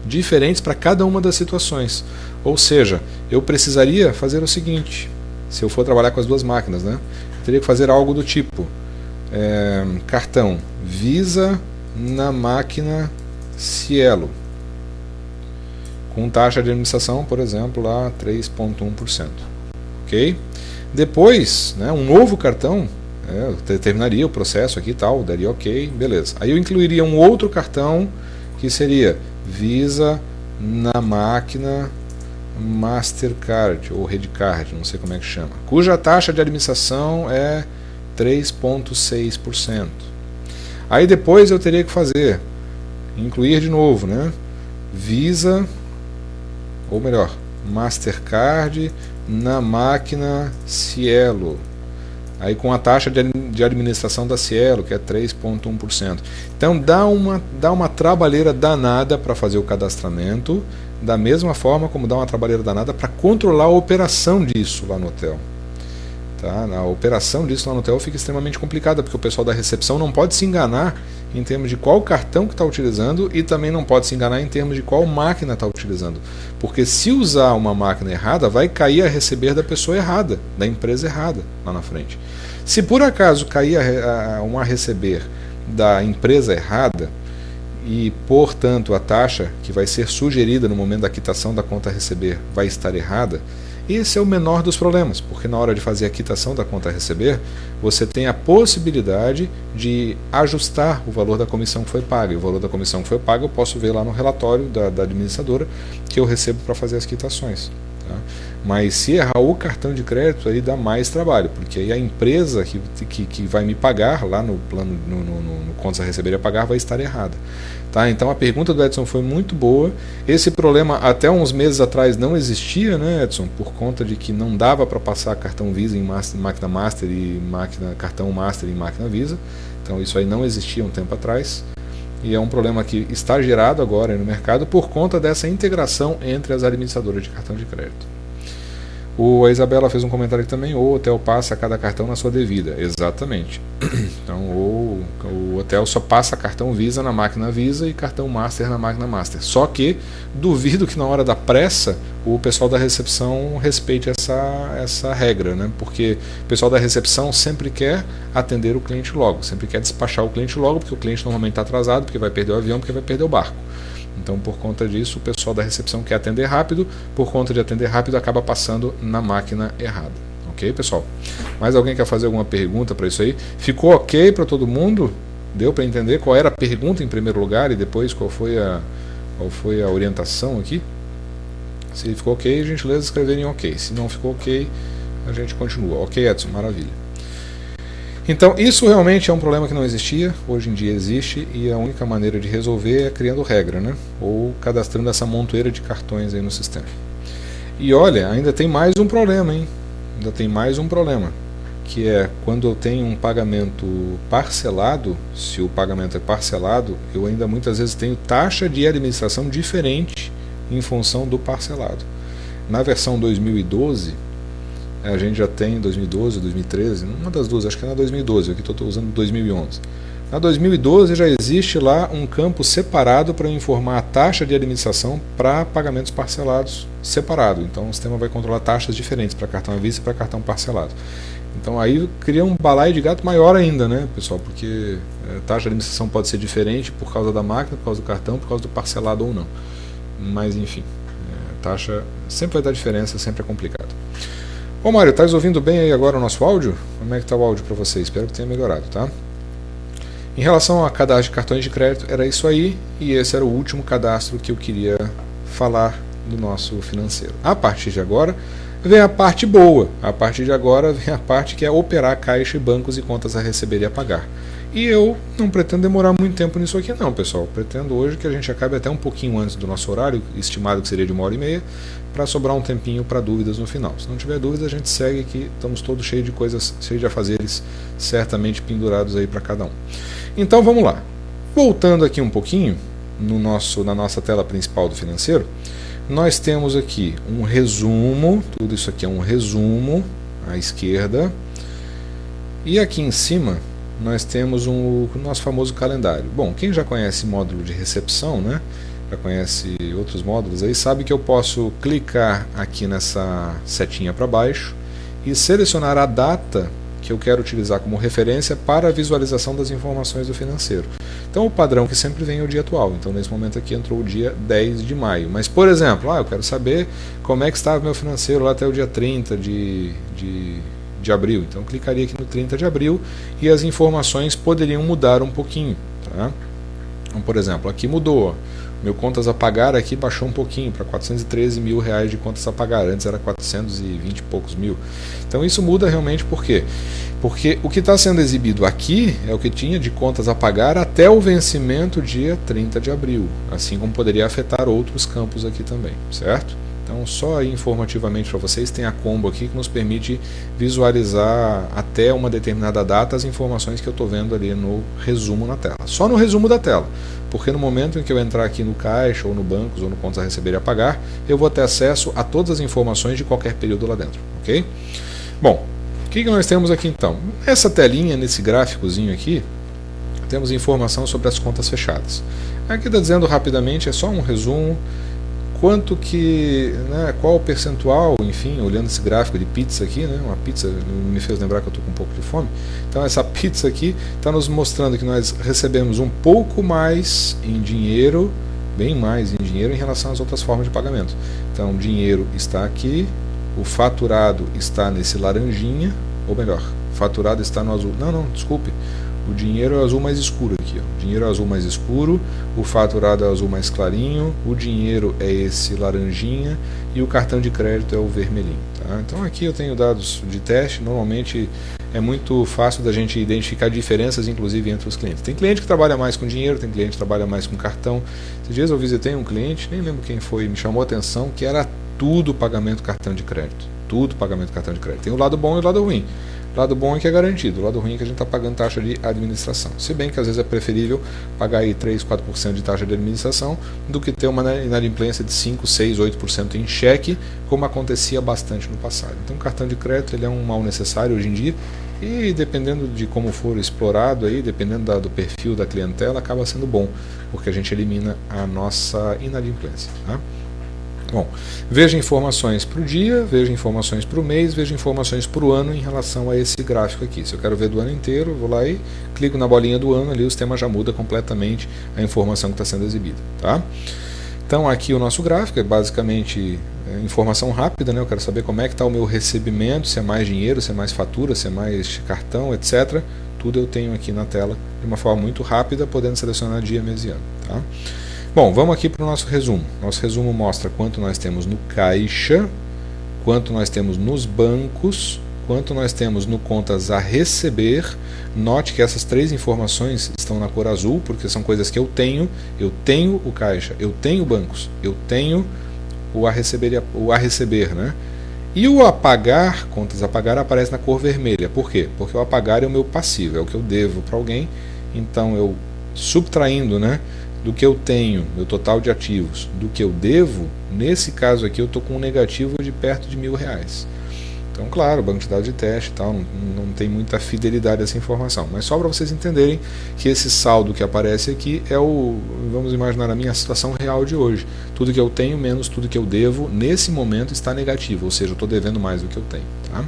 diferentes para cada uma das situações. Ou seja, eu precisaria fazer o seguinte: se eu for trabalhar com as duas máquinas, né, eu teria que fazer algo do tipo cartão Visa na máquina Cielo, com taxa de administração, por exemplo, lá 3,1%. Ok? Depois, né, um novo cartão, eu terminaria o processo aqui e tal, daria ok, beleza. Aí eu incluiria um outro cartão que seria Visa na máquina Mastercard ou Redcard, não sei como é que chama, cuja taxa de administração é 3,6%. Aí depois eu teria que fazer, incluir de novo, né, Visa, ou melhor, Mastercard na máquina Cielo, aí com a taxa de administração da Cielo, que é 3,1%. Então dá uma trabalheira danada para fazer o cadastramento, da mesma forma como dá uma trabalheira danada para controlar a operação disso lá no hotel. Tá? A operação disso lá no hotel fica extremamente complicada, porque o pessoal da recepção não pode se enganar em termos de qual cartão que está utilizando e também não pode se enganar em termos de qual máquina está utilizando. Porque se usar uma máquina errada, vai cair a receber da pessoa errada, da empresa errada lá na frente. Se por acaso cair a receber da empresa errada e, portanto, a taxa que vai ser sugerida no momento da quitação da conta a receber vai estar errada, esse é o menor dos problemas, porque na hora de fazer a quitação da conta a receber, você tem a possibilidade de ajustar o valor da comissão que foi paga. E o valor da comissão que foi paga eu posso ver lá no relatório da administradora que eu recebo para fazer as quitações. Tá? Mas se errar o cartão de crédito, aí dá mais trabalho, porque aí a empresa que vai me pagar lá no plano, no contas a receber e a pagar, vai estar errada. Tá? Então a pergunta do Edson foi muito boa. Esse problema até uns meses atrás não existia, né, Edson, por conta de que não dava para passar cartão Visa em máquina Master e cartão Master em máquina Visa. Então isso aí não existia um tempo atrás. E é um problema que está gerado agora no mercado por conta dessa integração entre as administradoras de cartão de crédito. A Isabela fez um comentário aqui também, o hotel passa cada cartão na sua devida. Exatamente. Então o hotel só passa cartão Visa na máquina Visa e cartão Master na máquina Master. Só que duvido que na hora da pressa o pessoal da recepção respeite essa regra, né? Porque o pessoal da recepção sempre quer atender o cliente logo, sempre quer despachar o cliente logo, porque o cliente normalmente está atrasado, porque vai perder o avião, porque vai perder o barco. Então, por conta disso, o pessoal da recepção quer atender rápido, por conta de atender rápido, acaba passando na máquina errada. Ok, pessoal? Mais alguém quer fazer alguma pergunta para isso aí? Ficou ok para todo mundo? Deu para entender qual era a pergunta em primeiro lugar e depois qual foi a orientação aqui? Se ficou ok, gentileza escrever em ok. Se não ficou ok, a gente continua. Ok, Edson, maravilha. Então, isso realmente é um problema que não existia, hoje em dia existe, e a única maneira de resolver é criando regra, né? Ou cadastrando essa montoeira de cartões aí no sistema. E olha, ainda tem mais um problema, hein? Ainda tem mais um problema, que é quando eu tenho um pagamento parcelado, se o pagamento é parcelado, eu ainda muitas vezes tenho taxa de administração diferente em função do parcelado. Na versão 2012, a gente já tem 2012, 2013, uma das duas, acho que é na 2012, aqui estou usando 2011. Na 2012 já existe lá um campo separado para informar a taxa de administração para pagamentos parcelados separado. Então o sistema vai controlar taxas diferentes para cartão à vista e para cartão parcelado. Então aí cria um balaio de gato maior ainda, né, pessoal? Porque taxa de administração pode ser diferente por causa da máquina, por causa do cartão, por causa do parcelado ou não. Mas enfim, taxa sempre vai dar diferença, sempre é complicado. Ô Mário, está ouvindo bem aí agora o nosso áudio? Como é que está o áudio para você? Espero que tenha melhorado, tá? Em relação a cadastro de cartões de crédito, era isso aí, e esse era o último cadastro que eu queria falar do nosso financeiro. A partir de agora, vem a parte boa. A partir de agora, vem a parte que é operar caixa e bancos e contas a receber e a pagar. E eu não pretendo demorar muito tempo nisso aqui não, pessoal. Pretendo hoje que a gente acabe até um pouquinho antes do nosso horário, estimado que seria de 1h30, para sobrar um tempinho para dúvidas no final. Se não tiver dúvidas, a gente segue aqui, estamos todos cheios de coisas, cheios de afazeres, certamente pendurados aí para cada um. Então vamos lá. Voltando aqui um pouquinho, na nossa tela principal do financeiro, nós temos aqui um resumo, tudo isso aqui é um resumo à esquerda, e aqui em cima nós temos o nosso famoso calendário. Bom, quem já conhece módulo de recepção, né, já conhece outros módulos aí, sabe que eu posso clicar aqui nessa setinha para baixo e selecionar a data que eu quero utilizar como referência para a visualização das informações do financeiro. Então o padrão que sempre vem é o dia atual. Então nesse momento aqui entrou o dia 10 de maio. Mas, por exemplo, eu quero saber como é que estava meu financeiro lá até o dia 30 de abril. Então eu clicaria aqui no 30 de abril e as informações poderiam mudar um pouquinho. Tá? Então, por exemplo, aqui mudou. Meu contas a pagar aqui baixou um pouquinho para 413 mil reais de contas a pagar. Antes era 420 e poucos mil. Então isso muda realmente por quê? Porque o que está sendo exibido aqui é o que tinha de contas a pagar até o vencimento dia 30 de abril. Assim como poderia afetar outros campos aqui também, certo? Então, só aí informativamente para vocês, tem a combo aqui que nos permite visualizar até uma determinada data as informações que eu estou vendo ali no resumo na tela. Só no resumo da tela, porque no momento em que eu entrar aqui no caixa, ou no bancos, ou no contas a receber e a pagar, eu vou ter acesso a todas as informações de qualquer período lá dentro, ok? Bom, o que nós temos aqui então? Nessa telinha, nesse gráficozinho aqui, temos informação sobre as contas fechadas. Aqui está dizendo rapidamente, é só um resumo, quanto que, qual o percentual, enfim, olhando esse gráfico de pizza aqui, uma pizza me fez lembrar que eu estou com um pouco de fome. Então essa pizza aqui está nos mostrando que nós recebemos um pouco mais em dinheiro, bem mais em dinheiro em relação às outras formas de pagamento. Então o dinheiro está aqui, o faturado está nesse laranjinha, ou melhor, faturado está no azul. Não, desculpe. O dinheiro é o azul mais escuro aqui. O dinheiro é o azul mais escuro, o faturado é o azul mais clarinho, o dinheiro é esse laranjinha e o cartão de crédito é o vermelhinho. Tá? Então aqui eu tenho dados de teste, normalmente é muito fácil da gente identificar diferenças, inclusive, entre os clientes. Tem cliente que trabalha mais com dinheiro, tem cliente que trabalha mais com cartão. Esses dias eu visitei um cliente, nem lembro quem foi, me chamou a atenção, que era tudo pagamento cartão de crédito. Tudo pagamento cartão de crédito. Tem o lado bom e o lado ruim. O lado bom é que é garantido, o lado ruim é que a gente está pagando taxa de administração. Se bem que às vezes é preferível pagar aí 3, 4% de taxa de administração do que ter uma inadimplência de 5, 6, 8% em cheque, como acontecia bastante no passado. Então o cartão de crédito ele é um mal necessário hoje em dia e dependendo de como for explorado, aí, dependendo do perfil da clientela, acaba sendo bom, porque a gente elimina a nossa inadimplência. Tá? Bom, veja informações para o dia, veja informações para o mês, veja informações para o ano em relação a esse gráfico aqui. Se eu quero ver do ano inteiro, vou lá e clico na bolinha do ano, ali o sistema já muda completamente a informação que está sendo exibida. Tá? Então aqui o nosso gráfico é basicamente informação rápida, eu quero saber como é que está o meu recebimento, se é mais dinheiro, se é mais fatura, se é mais cartão, etc. Tudo eu tenho aqui na tela de uma forma muito rápida, podendo selecionar dia, mês e ano. Tá? Bom, vamos aqui para o nosso resumo. Nosso resumo mostra quanto nós temos no caixa, quanto nós temos nos bancos, quanto nós temos no contas a receber. Note que essas três informações estão na cor azul, porque são coisas que eu tenho. Eu tenho o caixa, eu tenho bancos, eu tenho o a receber, né? E o a pagar, contas a pagar, aparece na cor vermelha. Por quê? Porque o a pagar é o meu passivo, é o que eu devo para alguém. Então eu subtraindo, do que eu tenho, meu total de ativos, do que eu devo, nesse caso aqui eu estou com um negativo de perto de R$1.000. Então, claro, banco de dados de teste e tal, não tem muita fidelidade a essa informação, mas só para vocês entenderem que esse saldo que aparece aqui é vamos imaginar a minha situação real de hoje. Tudo que eu tenho menos tudo que eu devo, nesse momento está negativo, ou seja, eu estou devendo mais do que eu tenho. Tá?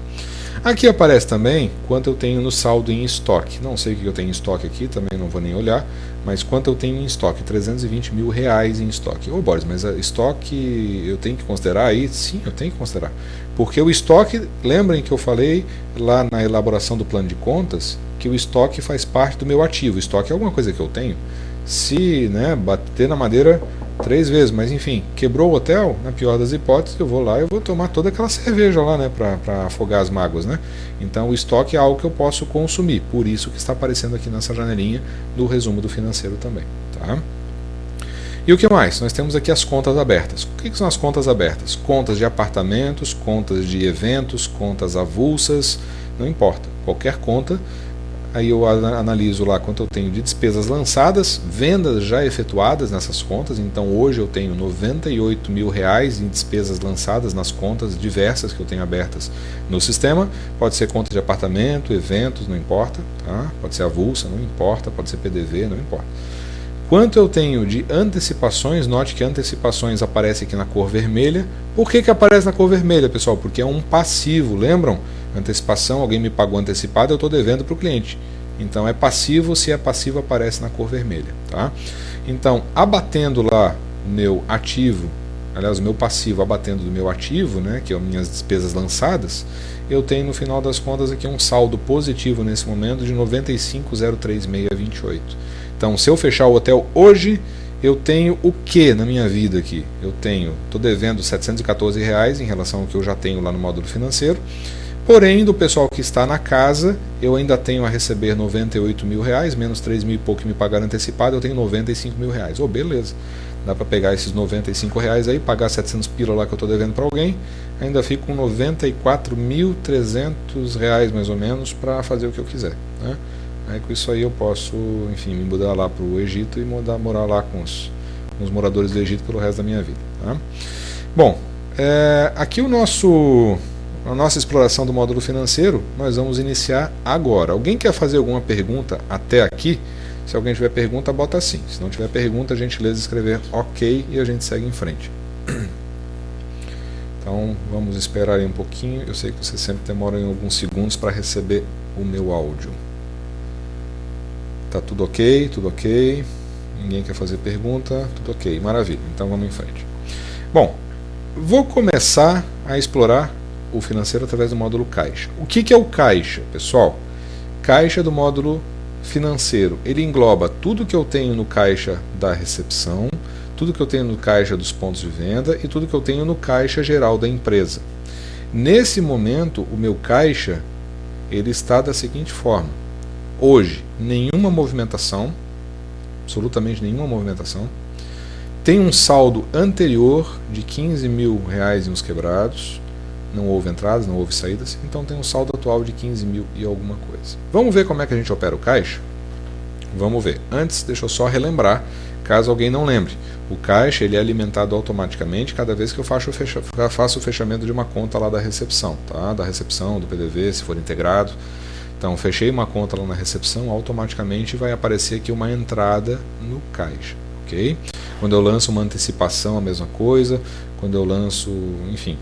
Aqui aparece também quanto eu tenho no saldo em estoque. Não sei o que eu tenho em estoque aqui, também não vou nem olhar, mas quanto eu tenho em estoque? R$320 mil em estoque. Ô Boris, mas estoque eu tenho que considerar aí? Sim, eu tenho que considerar. Porque o estoque, lembrem que eu falei lá na elaboração do plano de contas, que o estoque faz parte do meu ativo. O estoque é alguma coisa que eu tenho. Se bater na madeira 3 vezes, mas enfim, quebrou o hotel, na pior das hipóteses, eu vou lá e vou tomar toda aquela cerveja lá, para afogar as mágoas, Então o estoque é algo que eu posso consumir, por isso que está aparecendo aqui nessa janelinha do resumo do financeiro também, tá? E o que mais? Nós temos aqui as contas abertas. O que são as contas abertas? Contas de apartamentos, contas de eventos, contas avulsas, não importa, qualquer conta. Aí eu analiso lá quanto eu tenho de despesas lançadas, vendas já efetuadas nessas contas. Então hoje eu tenho R$98 mil em despesas lançadas nas contas diversas que eu tenho abertas no sistema. Pode ser conta de apartamento, eventos, não importa. Tá? Pode ser avulsa, não importa. Pode ser PDV, não importa. Quanto eu tenho de antecipações, note que antecipações aparece aqui na cor vermelha. Por que aparece na cor vermelha, pessoal? Porque é um passivo, lembram? Antecipação, alguém me pagou antecipado, eu estou devendo para o cliente. Então é passivo, se é passivo aparece na cor vermelha. Tá? Então, abatendo lá o meu ativo, aliás, o meu passivo abatendo do meu ativo, né, que são minhas despesas lançadas, eu tenho no final das contas aqui um saldo positivo nesse momento de 95.03628. Então, se eu fechar o hotel hoje, eu tenho o que na minha vida aqui? Estou devendo R$714 em relação ao que eu já tenho lá no módulo financeiro. Porém, do pessoal que está na casa, eu ainda tenho a receber R$98.000, menos 3 mil e pouco que me pagaram antecipado, eu tenho R$95.000. Oh, beleza. Dá para pegar esses R$95 aí, pagar 700 pila lá que eu estou devendo para alguém, ainda fico com R$94.300 mais ou menos para fazer o que eu quiser. Né? Aí com isso aí eu posso, enfim, me mudar lá para o Egito e morar lá com os moradores do Egito pelo resto da minha vida. Tá? Bom, aqui a nossa exploração do módulo financeiro nós vamos iniciar agora. Alguém quer fazer alguma pergunta até aqui? Se alguém tiver pergunta, bota sim. Se não tiver pergunta, a gentileza escrever ok e a gente segue em frente. Então vamos esperar aí um pouquinho. Eu sei que você sempre demora em alguns segundos para receber o meu áudio. Tá tudo ok? Tudo ok? Ninguém quer fazer pergunta? Tudo ok, maravilha. Então vamos em frente. Bom, vou começar a explorar o financeiro através do módulo caixa. O que é o caixa, pessoal? Caixa do módulo financeiro. Ele engloba tudo que eu tenho no caixa da recepção, tudo que eu tenho no caixa dos pontos de venda e tudo que eu tenho no caixa geral da empresa. Nesse momento, o meu caixa ele está da seguinte forma. Hoje, nenhuma movimentação, absolutamente nenhuma movimentação. Tem um saldo anterior de R$15.000 e uns quebrados. Não houve entradas, não houve saídas, então tem um saldo atual de 15 mil e alguma coisa. Vamos ver como é que a gente opera o caixa? Vamos ver. Antes, deixa eu só relembrar, caso alguém não lembre. O caixa ele é alimentado automaticamente cada vez que eu faço o fechamento de uma conta lá da recepção, tá? Da recepção, do PDV, se for integrado. Então, fechei uma conta lá na recepção, automaticamente vai aparecer aqui uma entrada no caixa, ok? Quando eu lanço uma antecipação, a mesma coisa. Quando eu lanço, enfim,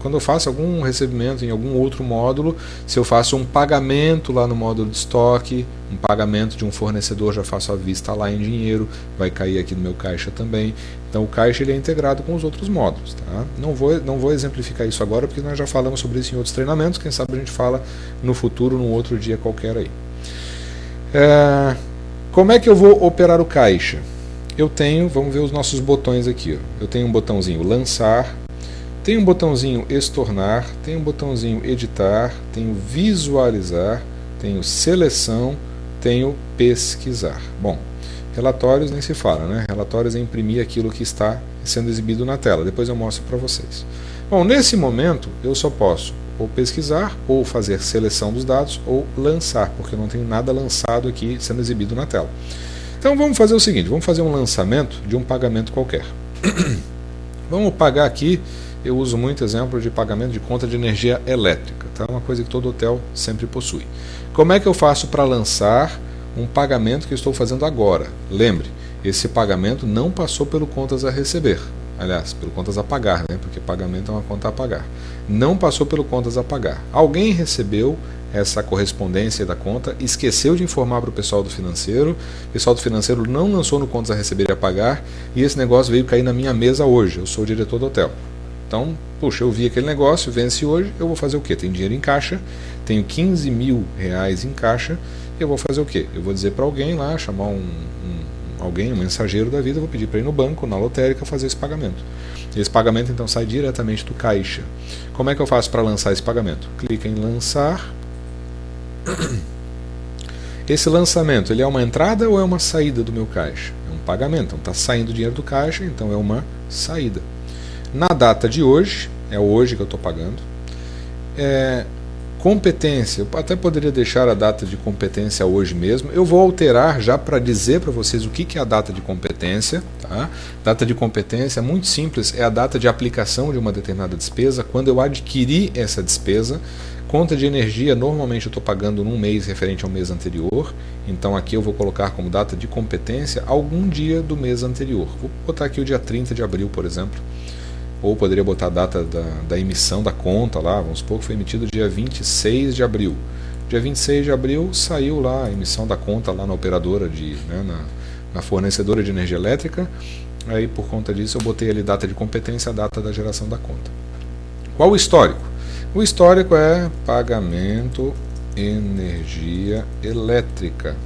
quando eu faço algum recebimento em algum outro módulo, se eu faço um pagamento lá no módulo de estoque, um pagamento de um fornecedor, já faço à vista lá em dinheiro, vai cair aqui no meu caixa também. Então o caixa ele é integrado com os outros módulos. Tá? Não vou exemplificar isso agora, porque nós já falamos sobre isso em outros treinamentos, quem sabe a gente fala no futuro, num outro dia qualquer aí. Como é que eu vou operar o caixa? Eu tenho, vamos ver os nossos botões aqui. Ó. Eu tenho um botãozinho lançar, tenho um botãozinho estornar, tenho um botãozinho editar, tenho visualizar, tenho seleção, tenho pesquisar. Bom, relatórios nem se fala, né? Relatórios é imprimir aquilo que está sendo exibido na tela. Depois eu mostro para vocês. Bom, nesse momento eu só posso ou pesquisar, ou fazer seleção dos dados, ou lançar, porque eu não tenho nada lançado aqui sendo exibido na tela. Então vamos fazer o seguinte, vamos fazer um lançamento de um pagamento qualquer. Vamos pagar aqui, eu uso muito exemplo de pagamento de conta de energia elétrica, tá? Uma coisa que todo hotel sempre possui. Como é que eu faço para lançar um pagamento que eu estou fazendo agora? Lembre, esse pagamento não passou pelo contas a receber, aliás, pelo contas a pagar, né? Porque pagamento é uma conta a pagar. Não passou pelo contas a pagar. Alguém recebeu essa correspondência da conta, esqueceu de informar para o pessoal do financeiro, o pessoal do financeiro não lançou no contas a receber e a pagar, e esse negócio veio cair na minha mesa hoje, eu sou o diretor do hotel. Então, puxa, eu vi aquele negócio, vence hoje, eu vou fazer o quê? Tem dinheiro em caixa, tenho R$15.000 em caixa, eu vou fazer o quê? Eu vou dizer para alguém lá, chamar um mensageiro da vida, vou pedir para ir no banco, na lotérica, fazer esse pagamento. Esse pagamento então sai diretamente do caixa. Como é que eu faço para lançar esse pagamento? Clica em lançar. Esse lançamento ele é uma entrada ou é uma saída do meu caixa? É um pagamento, então está saindo dinheiro do caixa, então é uma saída. Na data de hoje, é hoje que eu estou pagando. Competência, eu até poderia deixar a data de competência hoje mesmo. Eu vou alterar já para dizer para vocês o que é a data de competência. Tá? Data de competência é muito simples, é a data de aplicação de uma determinada despesa, quando eu adquiri essa despesa. Conta de energia, normalmente eu estou pagando num mês referente ao mês anterior, então aqui eu vou colocar como data de competência algum dia do mês anterior. Vou botar aqui o dia 30 de abril, por exemplo. ou poderia botar a data da emissão da conta lá, vamos supor que foi emitido dia 26 de abril. Dia 26 de abril saiu lá a emissão da conta lá na operadora, na fornecedora de energia elétrica, aí por conta disso eu botei ali data de competência, a data da geração da conta. Qual o histórico? O histórico é pagamento energia elétrica.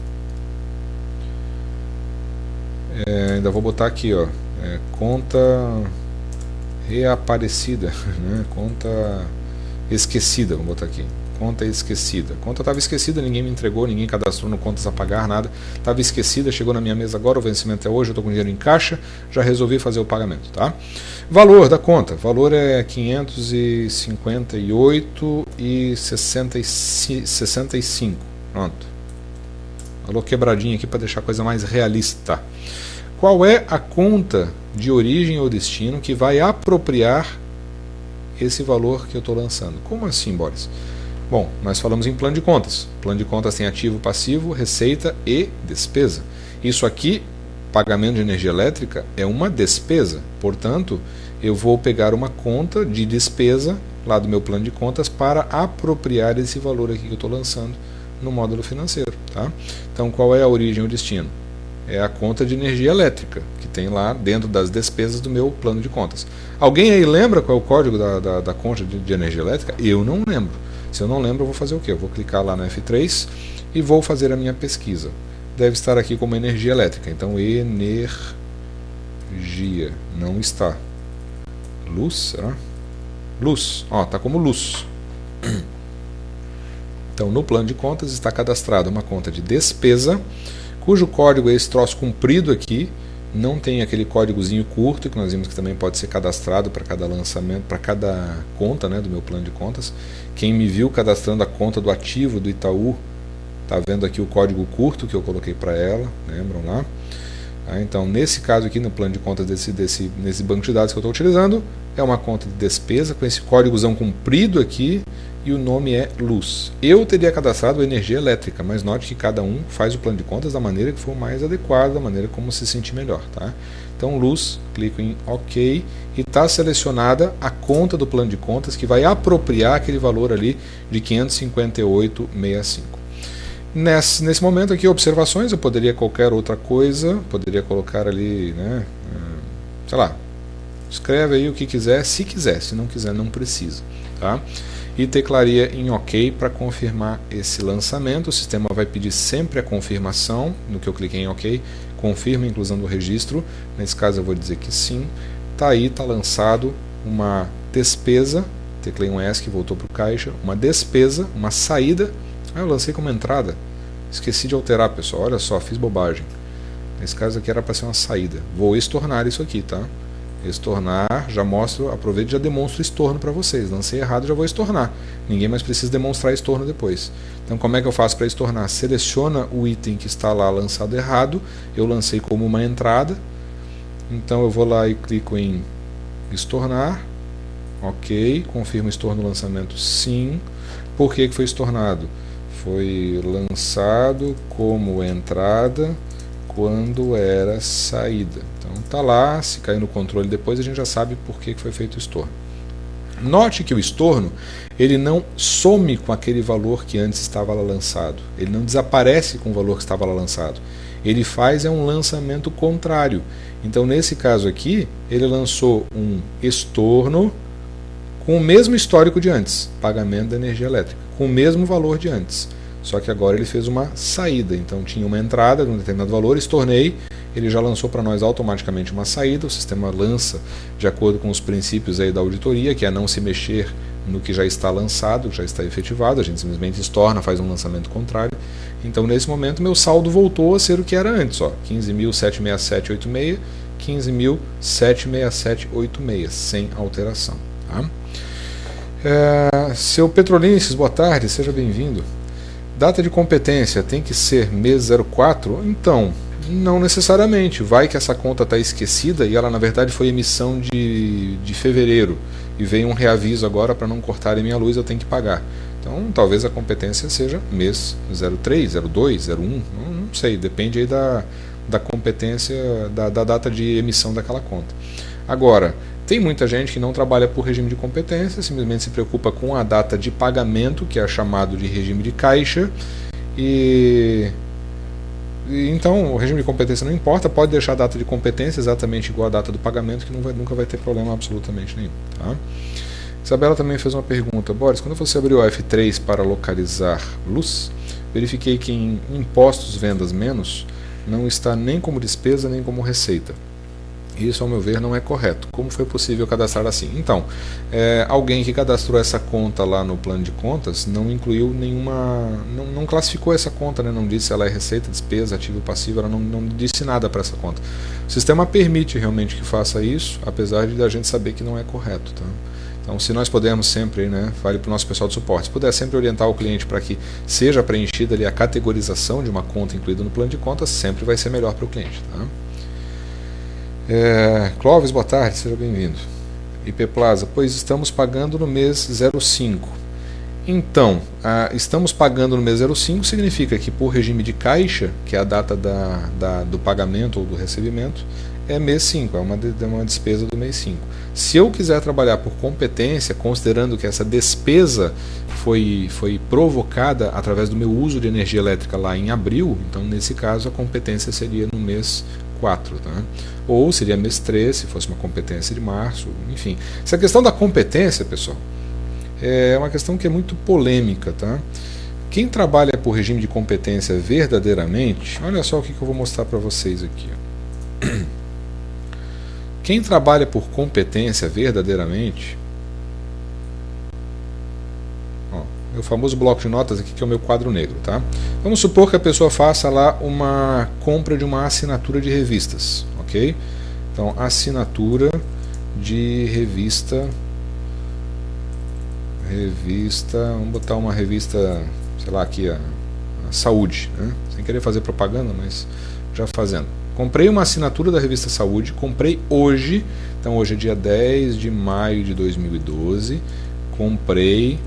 Ainda vou botar aqui, ó, conta reaparecida, né? Conta esquecida, vou botar aqui. Conta esquecida. Conta estava esquecida, ninguém me entregou, ninguém cadastrou no contas a pagar, nada. Estava esquecida, chegou na minha mesa agora, o vencimento é hoje, eu estou com dinheiro em caixa, já resolvi fazer o pagamento, tá? Valor da conta, valor é 558,65. Pronto. Valor quebradinho aqui para deixar a coisa mais realista. Qual é a conta de origem ou destino que vai apropriar esse valor que eu estou lançando? Como assim, Boris? Bom, nós falamos em plano de contas. Plano de contas tem ativo, passivo, receita e despesa. Isso aqui, pagamento de energia elétrica, é uma despesa. Portanto, eu vou pegar uma conta de despesa lá do meu plano de contas para apropriar esse valor aqui que eu estou lançando no módulo financeiro. Tá? Então, qual é a origem ou destino? É a conta de energia elétrica, que tem lá dentro das despesas do meu plano de contas. Alguém aí lembra qual é o código da conta de energia elétrica? Eu não lembro. Se eu não lembro, eu vou fazer o quê? Eu vou clicar lá no F3 e vou fazer a minha pesquisa. Deve estar aqui como energia elétrica. Então, energia. Não está. Luz, será? Luz. Ó, está como luz. Então, no plano de contas está cadastrada uma conta de despesa, cujo código é esse troço comprido aqui, não tem aquele códigozinho curto, que nós vimos que também pode ser cadastrado para cada lançamento, para cada conta, né, do meu plano de contas. Quem me viu cadastrando a conta do ativo do Itaú, está vendo aqui o código curto que eu coloquei para ela, lembram lá? Então, nesse caso aqui, no plano de contas nesse banco de dados que eu estou utilizando, é uma conta de despesa com esse códigozão comprido aqui, e o nome é Luz. Eu teria cadastrado energia elétrica, mas note que cada um faz o plano de contas da maneira que for mais adequada, da maneira como se sentir melhor. Tá? Então, Luz, clico em OK e está selecionada a conta do plano de contas que vai apropriar aquele valor ali de 558,65. Nesse momento aqui, observações, eu poderia qualquer outra coisa, poderia colocar ali, né, sei lá, escreve aí o que quiser, se não quiser, não precisa. Tá? E teclaria em OK para confirmar esse lançamento. O sistema vai pedir sempre a confirmação, no que eu cliquei em OK, confirma a inclusão do registro, nesse caso eu vou dizer que sim. Tá aí, tá lançado uma despesa, teclei um ESC, voltou para o caixa, uma despesa, uma saída. Eu lancei como entrada, esqueci de alterar, pessoal, olha só, fiz bobagem. Nesse caso aqui era para ser uma saída, vou estornar isso aqui, tá? Estornar, já mostro, aproveito e já demonstro estorno para vocês. Lancei errado, já vou estornar. Ninguém mais precisa demonstrar estorno depois. Então, como é que eu faço para estornar? Seleciona o item que está lá lançado errado. Eu lancei como uma entrada. Então, eu vou lá e clico em estornar. Ok. Confirmo estorno no lançamento, sim. Por que foi estornado? Foi lançado como entrada quando era saída. Então tá lá, se cair no controle depois a gente já sabe por que foi feito o estorno. Note que o estorno, ele não some com aquele valor que antes estava lá lançado. Ele não desaparece com o valor que estava lá lançado. Ele faz um lançamento contrário. Então nesse caso aqui, ele lançou um estorno com o mesmo histórico de antes, pagamento da energia elétrica, com o mesmo valor de antes. Só que agora ele fez uma saída, então tinha uma entrada de um determinado valor, estornei, ele já lançou para nós automaticamente uma saída, o sistema lança de acordo com os princípios aí da auditoria, que é não se mexer no que já está lançado, que já está efetivado, a gente simplesmente estorna, faz um lançamento contrário. Então nesse momento meu saldo voltou a ser o que era antes, 15.767,86, 15.767,86, sem alteração. Tá? Seu Petrolinenses, boa tarde, seja bem-vindo. Data de competência tem que ser mês 04? Então, não necessariamente. Vai que essa conta está esquecida e ela na verdade foi emissão de fevereiro e veio um reaviso agora para não cortarem minha luz, eu tenho que pagar. Então, talvez a competência seja mês 03, 02, 01, não sei, depende aí da competência, da data de emissão daquela conta. Agora, Tem muita gente que não trabalha por regime de competência, simplesmente se preocupa com a data de pagamento, que é chamado de regime de caixa, então o regime de competência não importa, pode deixar a data de competência exatamente igual à data do pagamento, que nunca vai ter problema absolutamente nenhum. Tá? Isabela também fez uma pergunta. Boris, quando você abriu o F3 para localizar luz, verifiquei que em impostos vendas menos não está nem como despesa nem como receita. Isso, ao meu ver, não é correto. Como foi possível cadastrar assim? Então, alguém que cadastrou essa conta lá no plano de contas não incluiu nenhuma... Não classificou essa conta, né? Não disse se ela é receita, despesa, ativo, passivo, ela não disse nada para essa conta. O sistema permite realmente que faça isso, apesar de a gente saber que não é correto. Tá? Então, se nós pudermos sempre, né, vale para o nosso pessoal de suporte, se puder sempre orientar o cliente para que seja preenchida ali a categorização de uma conta incluída no plano de contas, sempre vai ser melhor para o cliente. Tá? Clóvis, boa tarde, seja bem-vindo. IP Plaza, pois estamos pagando no mês 05. Então, estamos pagando no mês 05 significa que por regime de caixa, que é a data do pagamento ou do recebimento, é mês 5, é uma despesa do mês 5. Se eu quiser trabalhar por competência, considerando que essa despesa foi provocada através do meu uso de energia elétrica lá em abril, então nesse caso a competência seria no mês 4, tá? Ou seria mês 3, se fosse uma competência de março, enfim. Essa questão da competência, pessoal, é uma questão que é muito polêmica, tá? Quem trabalha por regime de competência verdadeiramente, olha só o que eu vou mostrar para vocês aqui. Quem trabalha por competência verdadeiramente, o famoso bloco de notas aqui, que é o meu quadro negro, tá? Vamos supor que a pessoa faça lá uma compra de uma assinatura de revistas, ok? Então, assinatura de revista, vamos botar uma revista, sei lá, aqui, a Saúde, né? Sem querer fazer propaganda, mas já fazendo. Comprei uma assinatura da revista Saúde, comprei hoje, então hoje é dia 10 de maio de 2012, comprei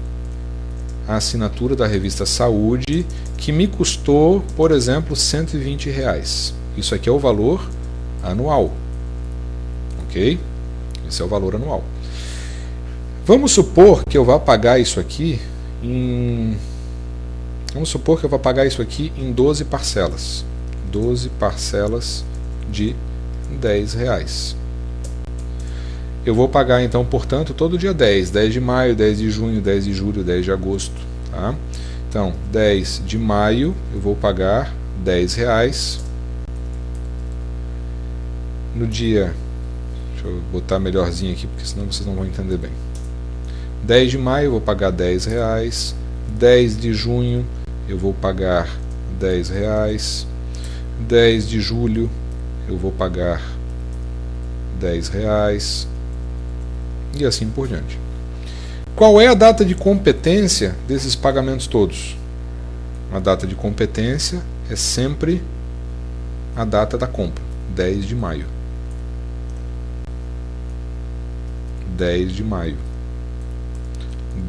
a assinatura da revista Saúde, que me custou, por exemplo, R$120. Isso aqui é o valor anual, ok? Esse é o valor anual. Vamos supor que eu vá pagar isso aqui em 12 parcelas. 12 parcelas de R$10. Eu vou pagar então, portanto, todo dia 10 de maio, 10 de junho, 10 de julho, 10 de agosto. Tá? Então, 10 de maio eu vou pagar R$10. No dia, deixa eu botar melhorzinho aqui, porque senão vocês não vão entender bem. 10 de maio eu vou pagar R$10. 10 de junho eu vou pagar R$10. 10 de julho eu vou pagar R$10 e assim por diante. Qual é a data de competência desses pagamentos todos? A data de competência é sempre a data da compra, 10 de maio. 10 de maio.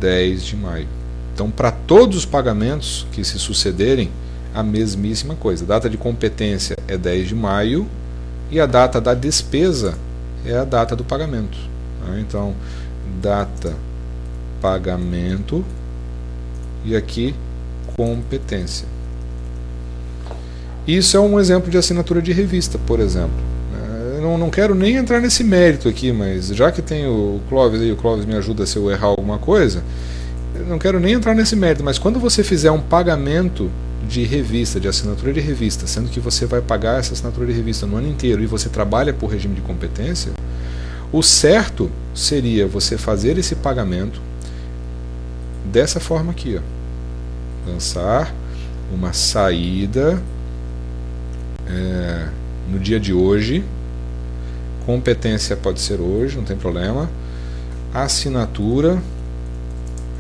10 de maio. Então, para todos os pagamentos que se sucederem, a mesmíssima coisa. A data de competência é 10 de maio e a data da despesa é a data do pagamento. Então, data pagamento e aqui competência. Isso é um exemplo de assinatura de revista, por exemplo. Eu não quero nem entrar nesse mérito aqui, mas já que tem o Clóvis aí, o Clóvis me ajuda se eu errar alguma coisa, eu não quero nem entrar nesse mérito, mas quando você fizer um pagamento de revista, de assinatura de revista, sendo que você vai pagar essa assinatura de revista no ano inteiro e você trabalha por regime de competência, o certo seria você fazer esse pagamento dessa forma aqui, ó. Lançar uma saída no dia de hoje, competência pode ser hoje, não tem problema, assinatura,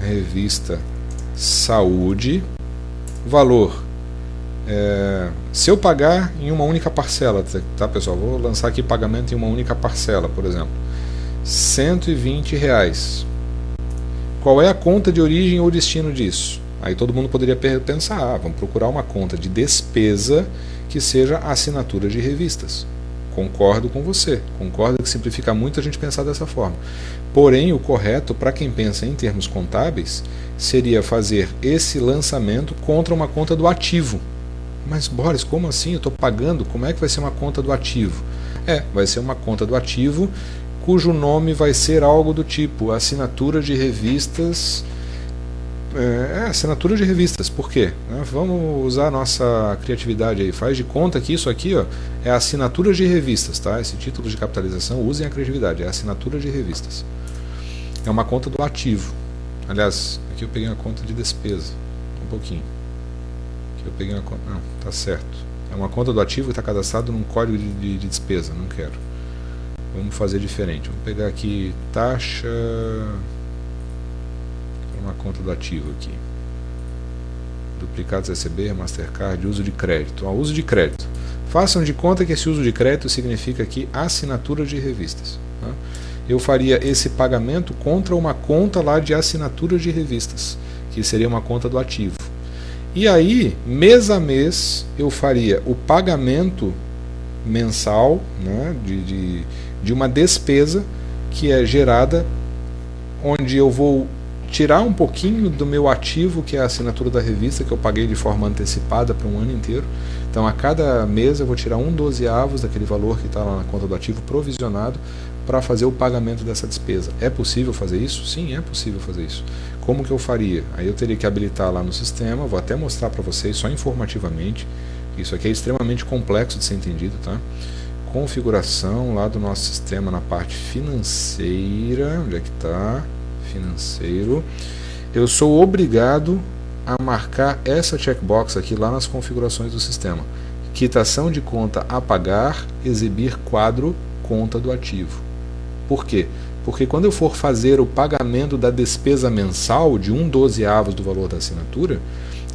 revista Saúde, valor, se eu pagar em uma única parcela, tá pessoal, vou lançar aqui pagamento em uma única parcela, por exemplo, R$120. Qual é a conta de origem ou destino disso? Aí todo mundo poderia pensar, vamos procurar uma conta de despesa que seja assinatura de revistas. concordo com você. Concordo que simplifica muito a gente pensar dessa forma. Porém, o correto, para quem pensa em termos contábeis, seria fazer esse lançamento contra uma conta do ativo. Mas, Boris, como assim? Eu estou pagando? Como é que vai ser uma conta do ativo? Vai ser uma conta do ativo cujo nome vai ser algo do tipo assinatura de revistas. Assinatura de revistas. Por quê? Vamos usar a nossa criatividade aí. Faz de conta que isso aqui, ó, é assinatura de revistas, tá? Esse título de capitalização, usem a criatividade, é assinatura de revistas. É uma conta do ativo. Aliás, aqui eu peguei uma conta de despesa. Um pouquinho. Aqui eu peguei uma conta. Não, tá certo. É uma conta do ativo que está cadastrado num código de despesa. Não quero. Vamos fazer diferente. Vamos pegar aqui taxa. Uma conta do ativo aqui. Duplicados receber, Mastercard, uso de crédito. Uso de crédito. Façam de conta que esse uso de crédito significa aqui assinatura de revistas. Tá? Eu faria esse pagamento contra uma conta lá de assinatura de revistas, que seria uma conta do ativo. E aí, mês a mês, eu faria o pagamento mensal, né, de uma despesa que é gerada, onde eu vou tirar um pouquinho do meu ativo, que é a assinatura da revista, que eu paguei de forma antecipada para um ano inteiro. Então, a cada mês eu vou tirar 1/12 daquele valor que está lá na conta do ativo provisionado para fazer o pagamento dessa despesa. É possível fazer isso? Sim, é possível fazer isso. Como que eu faria? Aí eu teria que habilitar lá no sistema, vou até mostrar para vocês, só informativamente. Isso aqui é extremamente complexo de ser entendido, tá? Configuração lá do nosso sistema na parte financeira, onde é que está? Financeiro. Eu sou obrigado a marcar essa checkbox aqui lá nas configurações do sistema. Quitação de conta a pagar, exibir quadro, conta do ativo. Por quê? Porque quando eu for fazer o pagamento da despesa mensal de 1/12 do valor da assinatura,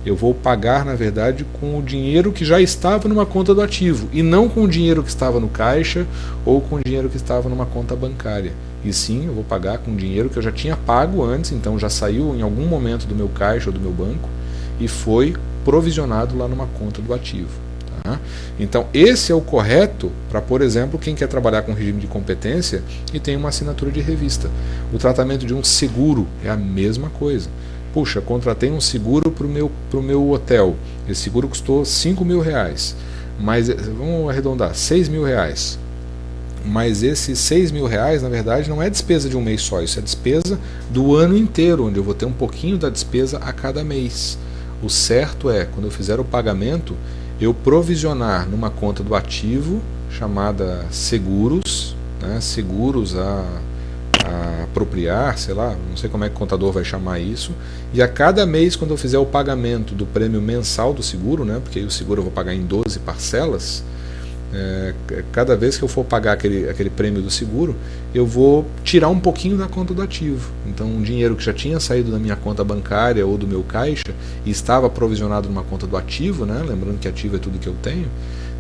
eu vou pagar, na verdade, com o dinheiro que já estava numa conta do ativo, e não com o dinheiro que estava no caixa ou com o dinheiro que estava numa conta bancária. E sim, eu vou pagar com dinheiro que eu já tinha pago antes, então já saiu em algum momento do meu caixa ou do meu banco e foi provisionado lá numa conta do ativo. Tá? Então, esse é o correto para, por exemplo, quem quer trabalhar com regime de competência e tem uma assinatura de revista. O tratamento de um seguro é a mesma coisa. Puxa, contratei um seguro para o meu hotel. Esse seguro custou R$5.000, mas vamos arredondar, R$6.000. Mas esses R$6.000, na verdade, não é despesa de um mês só, isso é despesa do ano inteiro, onde eu vou ter um pouquinho da despesa a cada mês. O certo é, quando eu fizer o pagamento, eu provisionar numa conta do ativo, chamada seguros, né, seguros a apropriar, sei lá, não sei como é que o contador vai chamar isso, e a cada mês, quando eu fizer o pagamento do prêmio mensal do seguro, né, porque aí o seguro eu vou pagar em 12 parcelas, cada vez que eu for pagar aquele prêmio do seguro, eu vou tirar um pouquinho da conta do ativo. Então, um dinheiro que já tinha saído da minha conta bancária ou do meu caixa e estava provisionado numa conta do ativo, né, lembrando que ativo é tudo que eu tenho,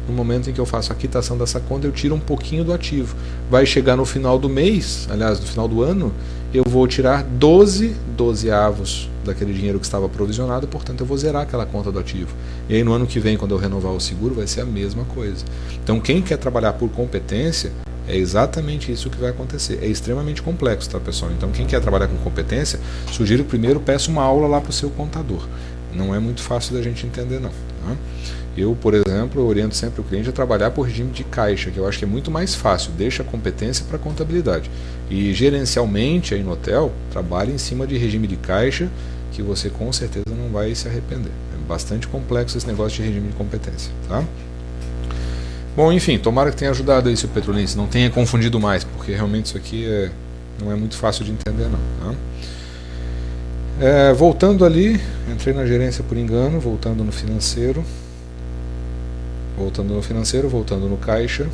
no momento em que eu faço a quitação dessa conta, eu tiro um pouquinho do ativo. Vai chegar no final do mês, aliás, no final do ano, eu vou tirar 12/12 daquele dinheiro que estava provisionado, portanto eu vou zerar aquela conta do ativo. E aí no ano que vem, quando eu renovar o seguro, vai ser a mesma coisa. Então quem quer trabalhar por competência, é exatamente isso que vai acontecer. É extremamente complexo, tá, pessoal? Então quem quer trabalhar com competência, sugiro primeiro, peça uma aula lá para o seu contador. Não é muito fácil da gente entender, não. Tá? Eu, por exemplo, oriento sempre o cliente a trabalhar por regime de caixa, que eu acho que é muito mais fácil, deixa a competência para a contabilidade. E gerencialmente, aí no hotel, trabalhe em cima de regime de caixa, que você com certeza não vai se arrepender. É bastante complexo esse negócio de regime de competência. Tá? Bom, enfim, tomara que tenha ajudado aí, seu Petrolense, não tenha confundido mais, porque realmente isso aqui não é muito fácil de entender, não. Tá? Voltando ali, entrei na gerência por engano, voltando no financeiro, voltando no caixa.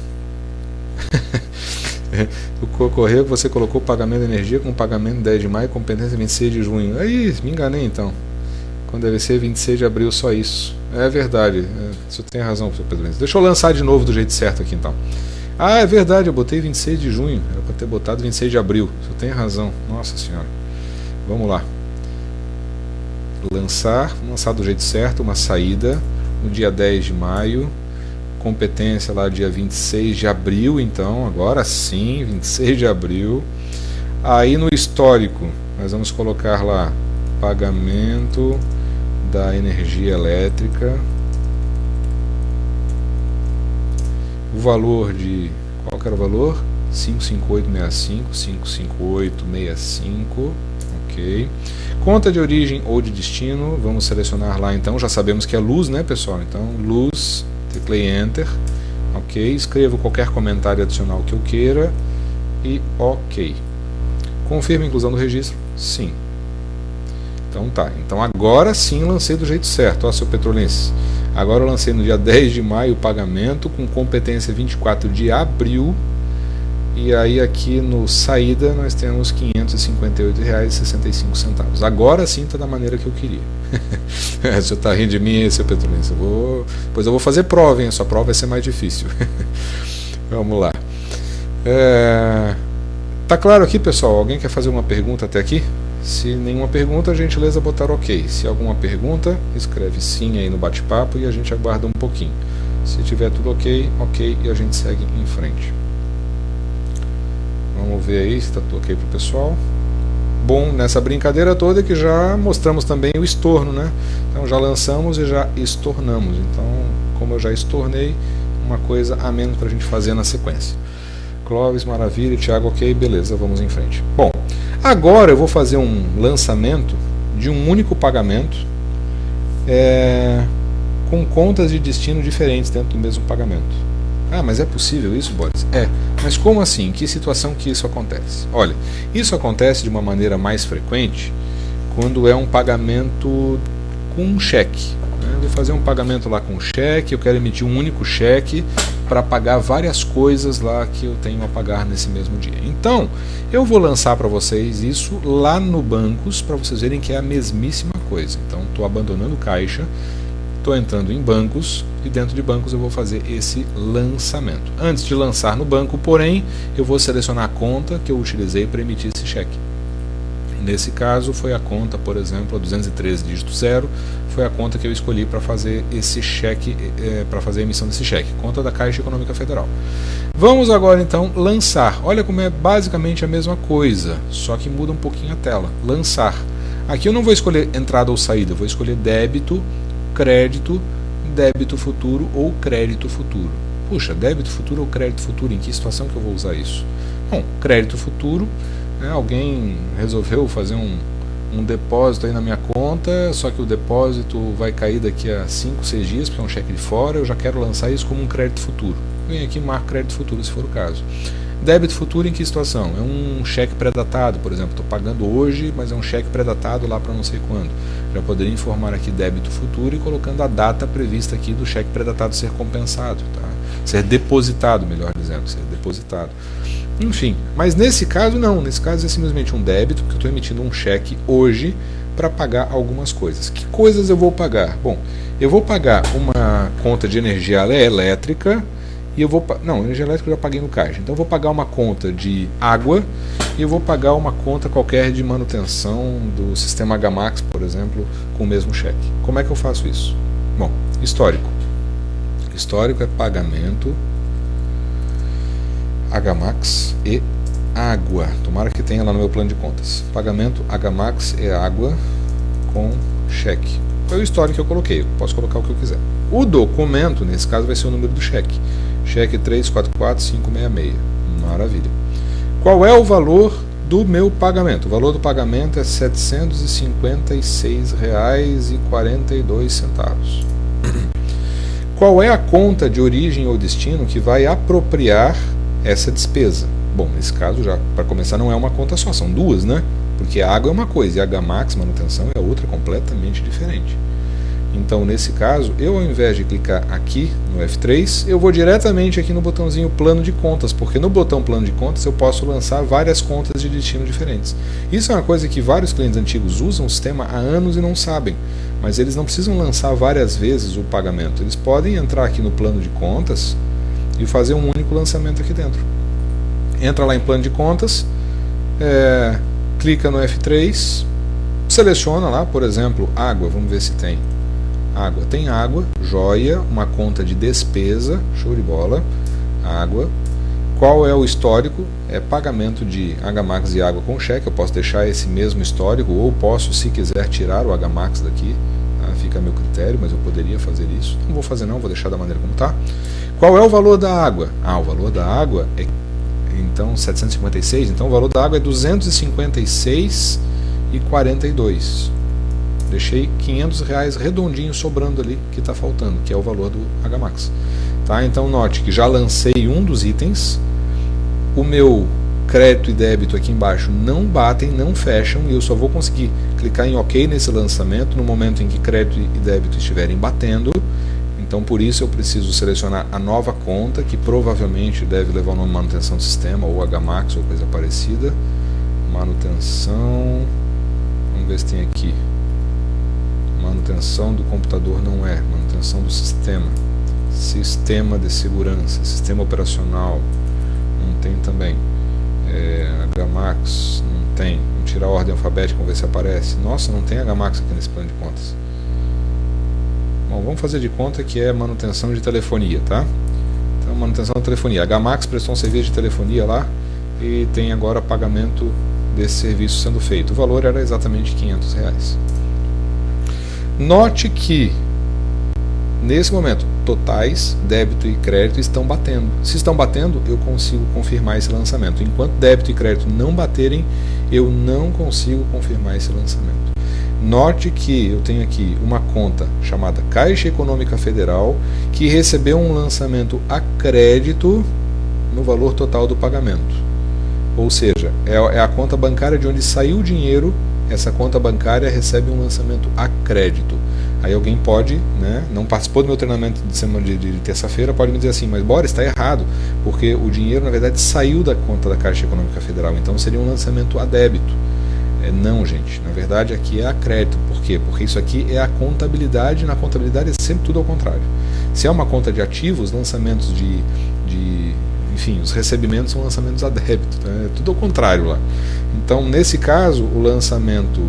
O correio que você colocou pagamento de energia com pagamento 10 de maio, competência 26 de junho. Aí, me enganei então. Quando deve ser 26 de abril, só isso. É verdade, você tem razão, seu Pedro. Deixa eu lançar de novo do jeito certo aqui então. Ah, é verdade, eu botei 26 de junho, era para ter botado 26 de abril. Você tem razão, nossa senhora. Vamos lá. Lançar do jeito certo, uma saída no dia 10 de maio, competência lá dia 26 de abril, então, agora sim, 26 de abril. Aí no histórico, nós vamos colocar lá pagamento da energia elétrica, o valor de, qual que era o valor? 55865, 55865, ok. Conta de origem ou de destino, vamos selecionar lá então, já sabemos que é luz, né pessoal? Então, luz, teclei Enter, ok. Escrevo qualquer comentário adicional que eu queira e ok. Confirma a inclusão do registro? Sim. Então tá, então agora sim lancei do jeito certo, ó, seu Petrolense. Agora eu lancei no dia 10 de maio o pagamento com competência 24 de abril. E aí aqui no saída nós temos R$ 558,65. Agora sim está da maneira que eu queria. O senhor está rindo de mim, seu Petrolense? Pois eu vou fazer prova, hein? A sua prova vai ser mais difícil. Vamos lá. Tá claro aqui, pessoal? Alguém quer fazer uma pergunta até aqui? Se nenhuma pergunta, a gentileza botar ok. Se alguma pergunta, escreve sim aí no bate-papo e a gente aguarda um pouquinho. Se tiver tudo ok, ok, e a gente segue em frente. Vamos ver aí se está tudo ok para o pessoal. Bom, nessa brincadeira toda que já mostramos também o estorno, né? Então já lançamos e já estornamos. Então, como eu já estornei, uma coisa a menos para a gente fazer na sequência. Clóvis, maravilha, Thiago, ok, beleza, vamos em frente. Bom, agora eu vou fazer um lançamento de um único pagamento com contas de destino diferentes dentro do mesmo pagamento. Ah, mas é possível isso, Boris? É, mas como assim? Em que situação que isso acontece? Olha, isso acontece de uma maneira mais frequente quando é um pagamento com um cheque. Eu vou fazer um pagamento lá com cheque, eu quero emitir um único cheque para pagar várias coisas lá que eu tenho a pagar nesse mesmo dia. Então, eu vou lançar para vocês isso lá no Bancos, para vocês verem que é a mesmíssima coisa. Então, estou abandonando Caixa, estou entrando em Bancos e dentro de Bancos eu vou fazer esse lançamento. Antes de lançar no banco, porém, eu vou selecionar a conta que eu utilizei para emitir esse cheque. Nesse caso foi a conta, por exemplo, a 213 dígito 0, foi a conta que eu escolhi para fazer esse cheque, para fazer a emissão desse cheque, conta da Caixa Econômica Federal. Vamos agora então lançar. Olha como é basicamente a mesma coisa, só que muda um pouquinho a tela. Lançar. Aqui eu não vou escolher entrada ou saída, eu vou escolher débito, crédito, débito futuro ou crédito futuro. Puxa, débito futuro ou crédito futuro, em que situação que eu vou usar isso? Bom, crédito futuro, alguém resolveu fazer um depósito aí na minha conta, só que o depósito vai cair daqui a 5, 6 dias, porque é um cheque de fora, eu já quero lançar isso como um crédito futuro. Vem aqui e marco crédito futuro, se for o caso. Débito futuro em que situação? É um cheque pré-datado, por exemplo, estou pagando hoje, mas é um cheque pré-datado lá para não sei quando. Já poderia informar aqui débito futuro e colocando a data prevista aqui do cheque pré-datado ser compensado, tá? Ser depositado, melhor dizendo, ser depositado. Enfim, mas nesse caso não, nesse caso é simplesmente um débito, porque eu estou emitindo um cheque hoje para pagar algumas coisas. Que coisas eu vou pagar? Bom, eu vou pagar uma conta de energia elétrica, e eu vou... Não, energia elétrica eu já paguei no caixa, então eu vou pagar uma conta de água, e eu vou pagar uma conta qualquer de manutenção do sistema HMAX, por exemplo, com o mesmo cheque. Como é que eu faço isso? Bom, histórico. Histórico é pagamento HMAX e água. Tomara que tenha lá no meu plano de contas. Pagamento HMAX e água com cheque. Foi o histórico que eu coloquei. Eu posso colocar o que eu quiser. O documento, nesse caso, vai ser o número do cheque. Cheque 344566. Maravilha. Qual é o valor do meu pagamento? O valor do pagamento é R$ 756,42. Qual é a conta de origem ou destino que vai apropriar essa despesa? Bom, nesse caso, já para começar, não é uma conta só, são duas, né? Porque a água é uma coisa e a HMAX, manutenção, é outra completamente diferente. Então, nesse caso, eu ao invés de clicar aqui no F3, eu vou diretamente aqui no botãozinho plano de contas, porque no botão plano de contas eu posso lançar várias contas de destino diferentes. Isso é uma coisa que vários clientes antigos usam o sistema há anos e não sabem, mas eles não precisam lançar várias vezes o pagamento. Eles podem entrar aqui no plano de contas e fazer um único lançamento aqui dentro. Entra lá em plano de contas, clica no F3, seleciona lá, por exemplo, água, vamos ver se tem. Água. Tem água, joia, uma conta de despesa, show de bola, água. Qual é o histórico? É pagamento de Hmax e água com cheque. Eu posso deixar esse mesmo histórico, ou posso, se quiser, tirar o Hmax daqui. Tá? Fica a meu critério, mas eu poderia fazer isso. Não vou fazer não, vou deixar da maneira como está. Qual é o valor da água? O valor da água é então 756, então o valor da água é 256,42. Deixei R$500 redondinho sobrando ali, que está faltando, que é o valor do Hmax. Tá? Então note que já lancei um dos itens, o meu crédito e débito aqui embaixo não batem, não fecham, e eu só vou conseguir clicar em OK nesse lançamento no momento em que crédito e débito estiverem batendo. Então por isso eu preciso selecionar a nova conta, que provavelmente deve levar o nome manutenção do sistema, ou Hmax, ou coisa parecida. Manutenção, vamos ver se tem aqui. Manutenção do computador não é, manutenção do sistema. Sistema de segurança, sistema operacional, não tem também. Hmax, não tem. Vamos tirar a ordem alfabética, vamos ver se aparece. Nossa, não tem Hmax aqui nesse plano de contas. Bom, vamos fazer de conta que é manutenção de telefonia, tá? Então, manutenção de telefonia. A Hmax prestou um serviço de telefonia lá e tem agora pagamento desse serviço sendo feito. O valor era exatamente R$500. Note que, nesse momento, totais, débito e crédito estão batendo. Se estão batendo, eu consigo confirmar esse lançamento. Enquanto débito e crédito não baterem, eu não consigo confirmar esse lançamento. Note que eu tenho aqui uma conta chamada Caixa Econômica Federal que recebeu um lançamento a crédito no valor total do pagamento. Ou seja, é a conta bancária de onde saiu o dinheiro. Essa conta bancária recebe um lançamento a crédito. Aí alguém pode, né, não participou do meu treinamento de semana de terça-feira, pode me dizer assim, mas Boris, está errado, porque o dinheiro na verdade saiu da conta da Caixa Econômica Federal, então seria um lançamento a débito. Não, gente, na verdade aqui é a crédito. Por quê? Porque isso aqui é a contabilidade, na contabilidade é sempre tudo ao contrário. Se é uma conta de ativos, lançamentos enfim, os recebimentos são lançamentos a débito, né? É tudo ao contrário lá. Então, nesse caso, o lançamento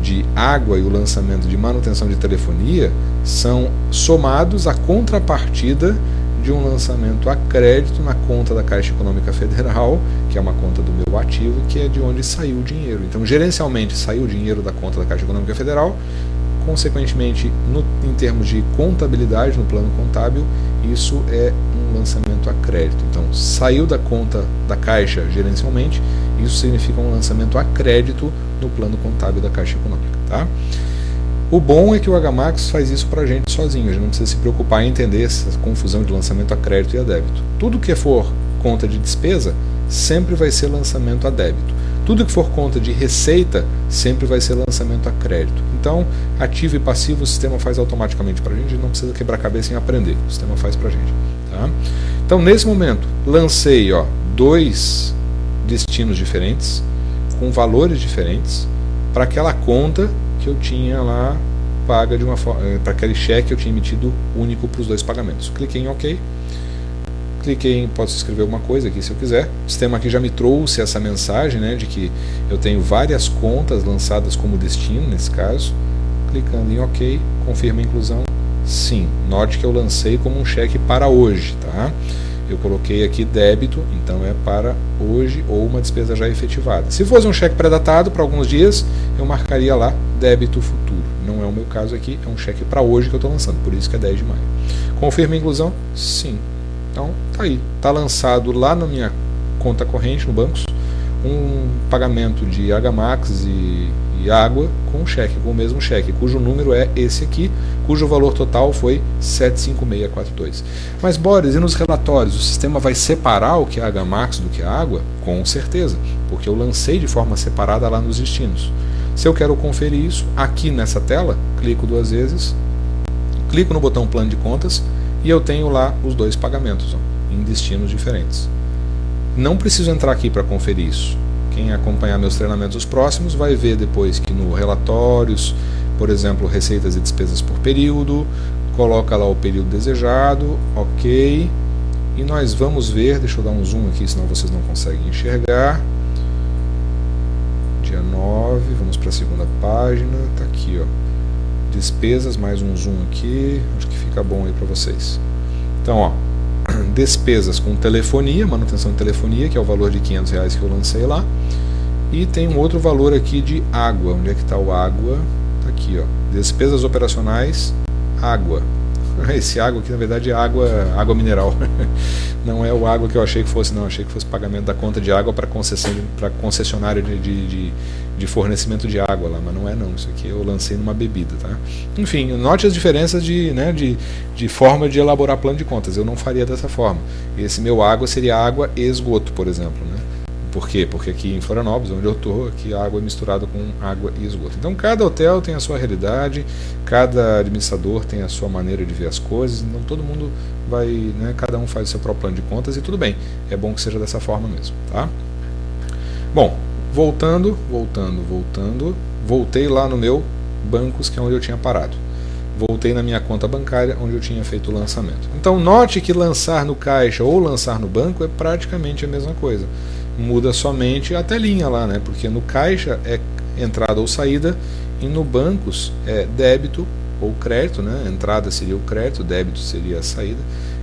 de água e o lançamento de manutenção de telefonia são somados à contrapartida de um lançamento a crédito na conta da Caixa Econômica Federal, que é uma conta do meu ativo, que é de onde saiu o dinheiro. Então, gerencialmente, saiu o dinheiro da conta da Caixa Econômica Federal, consequentemente, em termos de contabilidade, no plano contábil, isso é um lançamento a crédito. Então, saiu da conta da Caixa gerencialmente, isso significa um lançamento a crédito no plano contábil da Caixa Econômica. Tá? O bom é que o Hmax faz isso para a gente sozinho, a gente não precisa se preocupar em entender essa confusão de lançamento a crédito e a débito. Tudo que for conta de despesa sempre vai ser lançamento a débito. Tudo que for conta de receita sempre vai ser lançamento a crédito. Então, ativo e passivo o sistema faz automaticamente para a gente, não precisa quebrar a cabeça em aprender, o sistema faz para a gente. Tá? Então, nesse momento, lancei dois destinos diferentes, com valores diferentes, para aquela conta que eu tinha lá paga de uma forma, para aquele cheque que eu tinha emitido único para os dois pagamentos. Cliquei em OK. Cliquei em, posso escrever alguma coisa aqui se eu quiser. O sistema aqui já me trouxe essa mensagem, né, de que eu tenho várias contas lançadas como destino, nesse caso. Clicando em OK, confirma a inclusão. Sim, note que eu lancei como um cheque para hoje. Tá? Eu coloquei aqui débito, então é para hoje ou uma despesa já efetivada. Se fosse um cheque pré-datado para alguns dias, eu marcaria lá débito futuro. Não é o meu caso aqui, é um cheque para hoje que eu estou lançando, por isso que é 10 de maio. Confirma a inclusão? Sim. Então, tá aí. Está lançado lá na minha conta corrente, no Bancos, um pagamento de Hmax e água com cheque, com o mesmo cheque, cujo número é esse aqui, cujo valor total foi 75642. Mas, Boris, e nos relatórios, o sistema vai separar o que é Hmax do que é água? Com certeza, porque eu lancei de forma separada lá nos destinos. Se eu quero conferir isso, aqui nessa tela, clico duas vezes, clico no botão plano de contas, e eu tenho lá os dois pagamentos, em destinos diferentes. Não preciso entrar aqui para conferir isso. Quem acompanhar meus treinamentos próximos vai ver depois que no relatórios, por exemplo, receitas e despesas por período, coloca lá o período desejado, OK, e nós vamos ver, deixa eu dar um zoom aqui, senão vocês não conseguem enxergar. Dia 9, vamos para a segunda página, está aqui, despesas, mais um zoom aqui, acho que fica bom aí para vocês. Então, ó, despesas com telefonia, manutenção de telefonia, que é o valor de R$500 que eu lancei lá. E tem um outro valor aqui de água. Onde é que está o água? Está aqui, ó. Despesas operacionais, água. Esse água aqui, na verdade, é água mineral. Não é o água que eu achei que fosse, não. Eu achei que fosse pagamento da conta de água para concessionária de fornecimento de água lá, mas não é não. Isso aqui eu lancei numa bebida, tá? Enfim, note as diferenças de forma de elaborar plano de contas. Eu não faria dessa forma. Esse meu água seria água e esgoto, por exemplo, né? Por quê? Porque aqui em Florianópolis, onde eu estou, aqui a água é misturada com água e esgoto. Então cada hotel tem a sua realidade, cada administrador tem a sua maneira de ver as coisas, então todo mundo vai, né, cada um faz o seu próprio plano de contas e tudo bem, é bom que seja dessa forma mesmo, tá? Bom, voltando, voltei lá no meu bancos, que é onde eu tinha parado. Voltei na minha conta bancária, onde eu tinha feito o lançamento. Então note que lançar no caixa ou lançar no banco é praticamente a mesma coisa. Muda somente a telinha lá, né? Porque no caixa é entrada ou saída e no bancos é débito ou crédito, né? Entrada seria o crédito, débito seria a saída.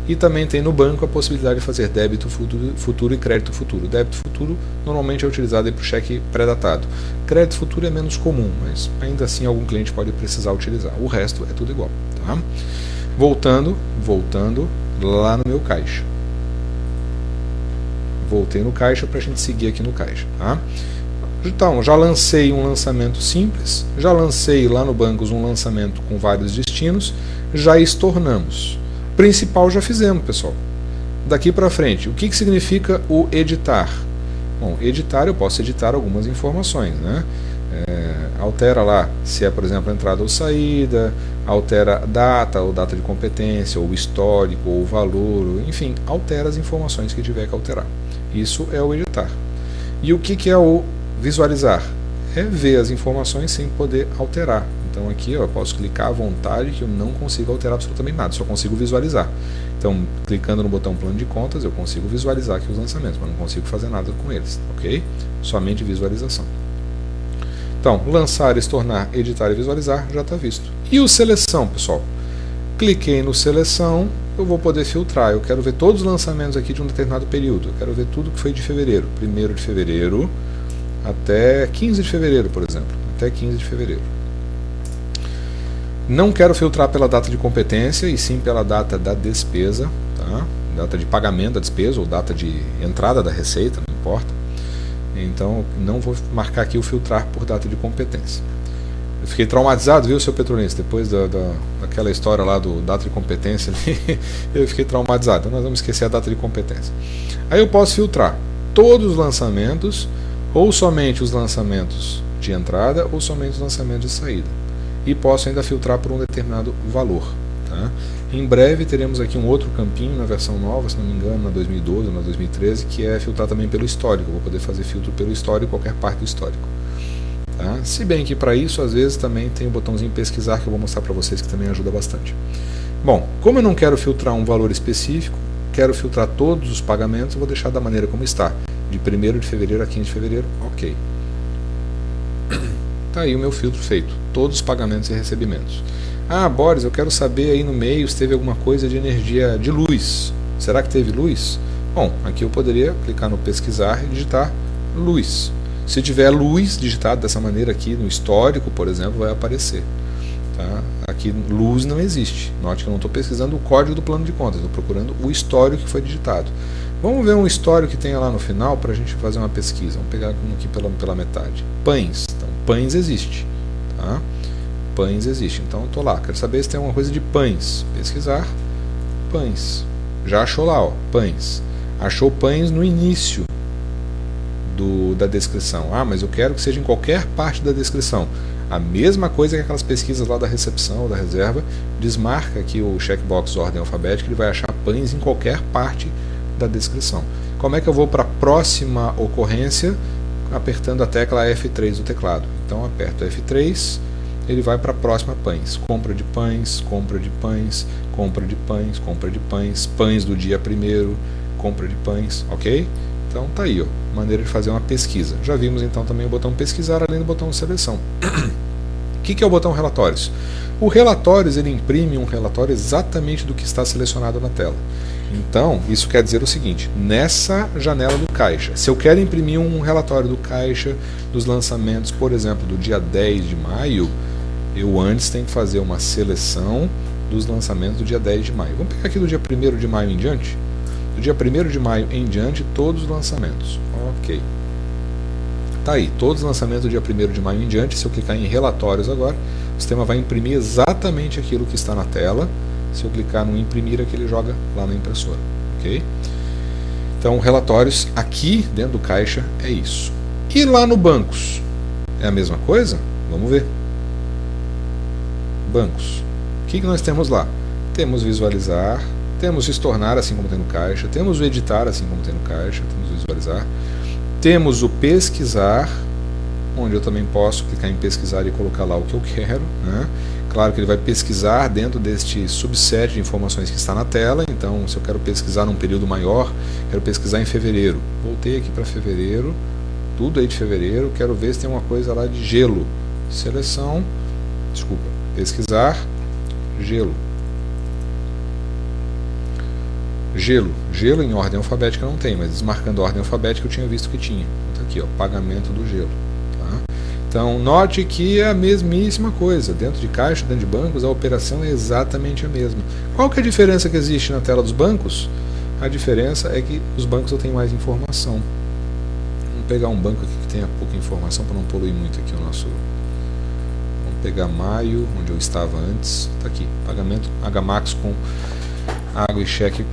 E também tem no banco a possibilidade de fazer débito futuro e crédito futuro. Débito futuro normalmente é utilizado para o cheque pré-datado. Crédito futuro é menos comum, mas ainda assim algum cliente pode precisar utilizar. O resto é tudo igual, tá? Voltando lá no meu caixa. Voltei no caixa para a gente seguir aqui no caixa, tá? Então, já lancei um lançamento simples, já lancei lá no Bancos um lançamento com vários destinos, já estornamos. Principal já fizemos, pessoal. Daqui para frente, o que significa o editar? Bom, editar, eu posso editar algumas informações, né? Altera lá se é, por exemplo, entrada ou saída, altera data ou data de competência, ou histórico, ou valor, enfim, altera as informações que tiver que alterar. Isso é o editar. E o que é o visualizar? É ver as informações sem poder alterar. Então aqui eu posso clicar à vontade que eu não consigo alterar absolutamente nada, só consigo visualizar. Então, clicando no botão plano de contas, eu consigo visualizar aqui os lançamentos, mas não consigo fazer nada com eles, ok? Somente visualização. Então, lançar, estornar, editar e visualizar já está visto. E o seleção, pessoal? Cliquei no seleção, eu vou poder filtrar. Eu quero ver todos os lançamentos aqui de um determinado período. Eu quero ver tudo que foi de fevereiro. 1º de fevereiro até 15 de fevereiro, por exemplo. Até 15 de fevereiro. Não quero filtrar pela data de competência, e sim pela data da despesa, tá? Data de pagamento da despesa ou data de entrada da receita, não importa. Então, não vou marcar aqui o filtrar por data de competência. Eu fiquei traumatizado, viu, seu Petrolense? Depois daquela história lá do data de competência, eu fiquei traumatizado. Então, nós vamos esquecer a data de competência. Aí eu posso filtrar todos os lançamentos, ou somente os lançamentos de entrada, ou somente os lançamentos de saída. E posso ainda filtrar por um determinado valor. Tá? Em breve teremos aqui um outro campinho na versão nova, se não me engano, na 2012 ou na 2013, que é filtrar também pelo histórico. Eu vou poder fazer filtro pelo histórico, qualquer parte do histórico. Tá? Se bem que para isso, às vezes, também tem o botãozinho pesquisar, que eu vou mostrar para vocês, que também ajuda bastante. Bom, como eu não quero filtrar um valor específico, quero filtrar todos os pagamentos, eu vou deixar da maneira como está. De 1º de fevereiro a 15 de fevereiro, ok. Está aí o meu filtro feito, todos os pagamentos e recebimentos. Ah, Boris, eu quero saber aí no meio se teve alguma coisa de energia de luz. Será que teve luz? Bom, aqui eu poderia clicar no pesquisar e digitar luz. Se tiver luz digitado dessa maneira aqui no histórico, por exemplo, vai aparecer. Tá? Aqui luz não existe. Note que eu não estou pesquisando o código do plano de contas, estou procurando o histórico que foi digitado. Vamos ver um histórico que tenha lá no final para a gente fazer uma pesquisa. Vamos pegar aqui pela metade. Pães. Então, pães existe. Tá? Pães existe. Então, eu estou lá. Quero saber se tem alguma coisa de pães. Pesquisar. Pães. Já achou lá, ó, pães. Achou pães no início da descrição. Ah, mas eu quero que seja em qualquer parte da descrição. A mesma coisa que aquelas pesquisas lá da recepção ou da reserva. Desmarca aqui o checkbox ordem alfabética. Ele vai achar pães em qualquer parte da descrição. Como é que eu vou para a próxima ocorrência? Apertando a tecla F3 do teclado. Então aperto F3, ele vai para a próxima pães. Compra de pães, compra de pães, compra de pães, compra de pães, pães do dia 1º, compra de pães, ok? Então tá aí, ó, maneira de fazer uma pesquisa. Já vimos então também o botão pesquisar, além do botão seleção. O que é o botão relatórios? O Relatórios, ele imprime um relatório exatamente do que está selecionado na tela. Então, isso quer dizer o seguinte, nessa janela do caixa, se eu quero imprimir um relatório do caixa dos lançamentos, por exemplo, do dia 10 de maio, eu antes tenho que fazer uma seleção dos lançamentos do dia 10 de maio. Vamos pegar aqui do dia 1º de maio em diante? Do dia 1º de maio em diante, todos os lançamentos. Ok. Tá aí, todos os lançamentos do dia 1º de maio em diante. Se eu clicar em relatórios agora, o sistema vai imprimir exatamente aquilo que está na tela. Se eu clicar no imprimir aqui, ele joga lá na impressora. Ok? Então, relatórios aqui dentro do caixa é isso. E lá no bancos? É a mesma coisa? Vamos ver. Bancos. O que nós temos lá? Temos visualizar, temos estornar, assim como tem no caixa, temos o editar, assim como tem no caixa, temos o visualizar, temos o pesquisar, onde eu também posso clicar em pesquisar e colocar lá o que eu quero, né? Claro que ele vai pesquisar dentro deste subset de informações que está na tela. Então, se eu quero pesquisar num período maior, quero pesquisar em fevereiro, voltei aqui para fevereiro, tudo aí de fevereiro, quero ver se tem uma coisa lá de gelo, seleção, desculpa, pesquisar, gelo, gelo em ordem alfabética não tem, mas desmarcando a ordem alfabética eu tinha visto que tinha. Então, aqui, ó, pagamento do gelo. Tá? Então, note que é a mesmíssima coisa. Dentro de caixa, dentro de bancos, a operação é exatamente a mesma. Qual que é a diferença que existe na tela dos bancos? A diferença é que os bancos eu tenho mais informação. Vamos pegar um banco aqui que tenha pouca informação para não poluir muito aqui o nosso... Vamos pegar maio, onde eu estava antes. Está aqui, pagamento Hmax com água e cheque,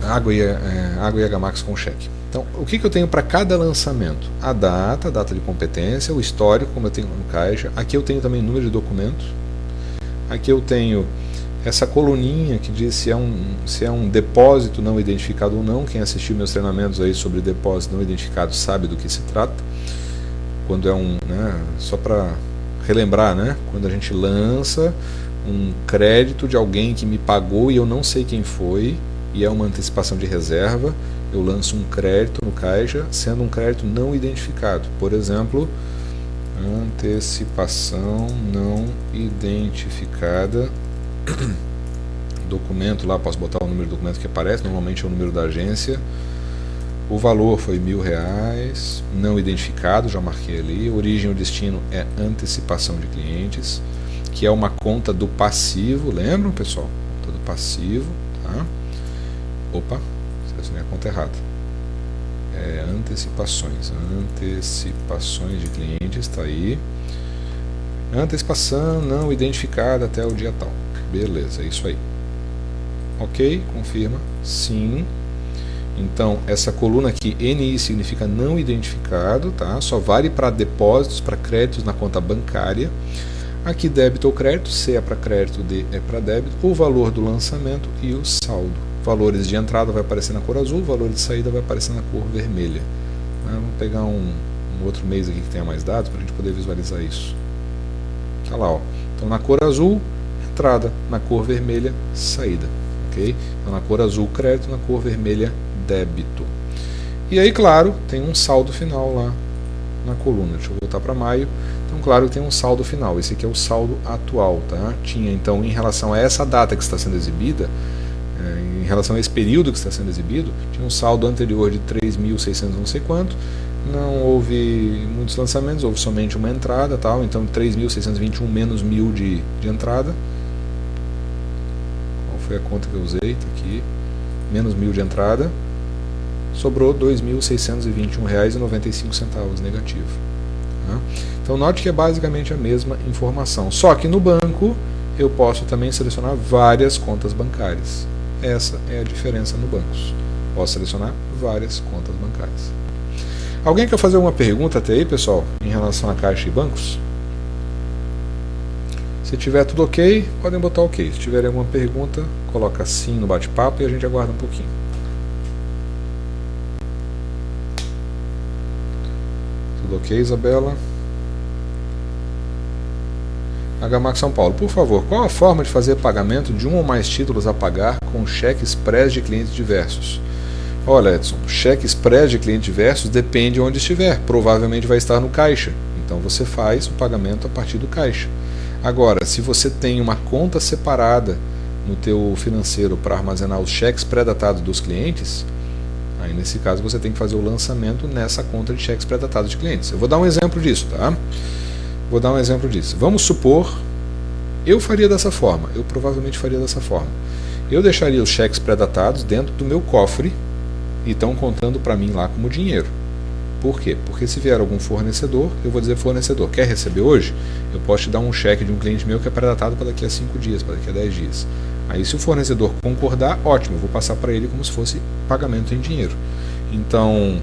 água e Hmax com cheque. Então, o que eu tenho para cada lançamento? A data de competência, o histórico, como eu tenho no caixa. Aqui eu tenho também número de documentos. Aqui eu tenho essa coluninha que diz se é um depósito não identificado ou não. Quem assistiu meus treinamentos aí sobre depósito não identificado sabe do que se trata. Quando é só para relembrar, né? Quando a gente lança um crédito de alguém que me pagou e eu não sei quem foi, e é uma antecipação de reserva, eu lanço um crédito no caixa, sendo um crédito não identificado. Por exemplo, antecipação não identificada, documento lá, posso botar o número do documento que aparece, normalmente é o número da agência, o valor foi R$1.000, não identificado, já marquei ali, origem ou destino é antecipação de clientes, que é uma conta do passivo, lembram, pessoal? Conta do passivo, tá? Opa, selecionei a conta errada. É antecipações de clientes, está aí. Antecipação não identificada até o dia tal. Beleza, é isso aí. Ok, confirma, sim. Então, essa coluna aqui, NI, significa não identificado, tá? Só vale para depósitos, para créditos na conta bancária. Aqui débito ou crédito, C é para crédito, D é para débito, o valor do lançamento e o saldo. Valores de entrada vai aparecer na cor azul, valor de saída vai aparecer na cor vermelha. Vamos pegar um outro mês aqui que tenha mais dados para a gente poder visualizar isso. Olha lá, ó. Então na cor azul, entrada, na cor vermelha, saída. Okay? Então na cor azul, crédito, na cor vermelha, débito. E aí, claro, tem um saldo final lá na coluna. Deixa eu voltar para maio. Então, claro, tem um saldo final. Esse aqui é o saldo atual, tá? Tinha, então, em relação a essa data que está sendo exibida, em relação a esse período que está sendo exibido, tinha um saldo anterior de 3.600 não sei quanto. Não houve muitos lançamentos, houve somente uma entrada, tal. Então, 3.621 menos 1.000 de entrada. Qual foi a conta que eu usei? Está aqui. Menos 1.000 de entrada. Sobrou R$ 2.621,95 negativo. Tá? Então note que é basicamente a mesma informação. Só que no banco eu posso também selecionar várias contas bancárias. Essa é a diferença no bancos. Posso selecionar várias contas bancárias. Alguém quer fazer alguma pergunta até aí, pessoal, em relação a caixa e bancos? Se tiver tudo ok, podem botar ok. Se tiverem alguma pergunta, coloca sim no bate-papo e a gente aguarda um pouquinho. Tudo ok, Isabela? Hmax São Paulo, por favor, qual a forma de fazer pagamento de um ou mais títulos a pagar com cheque express de clientes diversos? Olha, Edson, cheque express de clientes diversos depende de onde estiver, provavelmente vai estar no caixa, então você faz o pagamento a partir do caixa. Agora, se você tem uma conta separada no teu financeiro para armazenar os cheques pré-datados dos clientes, aí nesse caso você tem que fazer o lançamento nessa conta de cheques pré-datados de clientes. Eu vou dar um exemplo disso, tá? Vou dar um exemplo disso. Vamos supor, eu faria dessa forma, eu provavelmente faria dessa forma. Eu deixaria os cheques pré-datados dentro do meu cofre e estão contando para mim lá como dinheiro. Por quê? Porque se vier algum fornecedor, eu vou dizer, fornecedor, quer receber hoje? Eu posso te dar um cheque de um cliente meu que é pré-datado para daqui a 5 dias, para daqui a 10 dias. Aí se o fornecedor concordar, ótimo, eu vou passar para ele como se fosse pagamento em dinheiro. Então,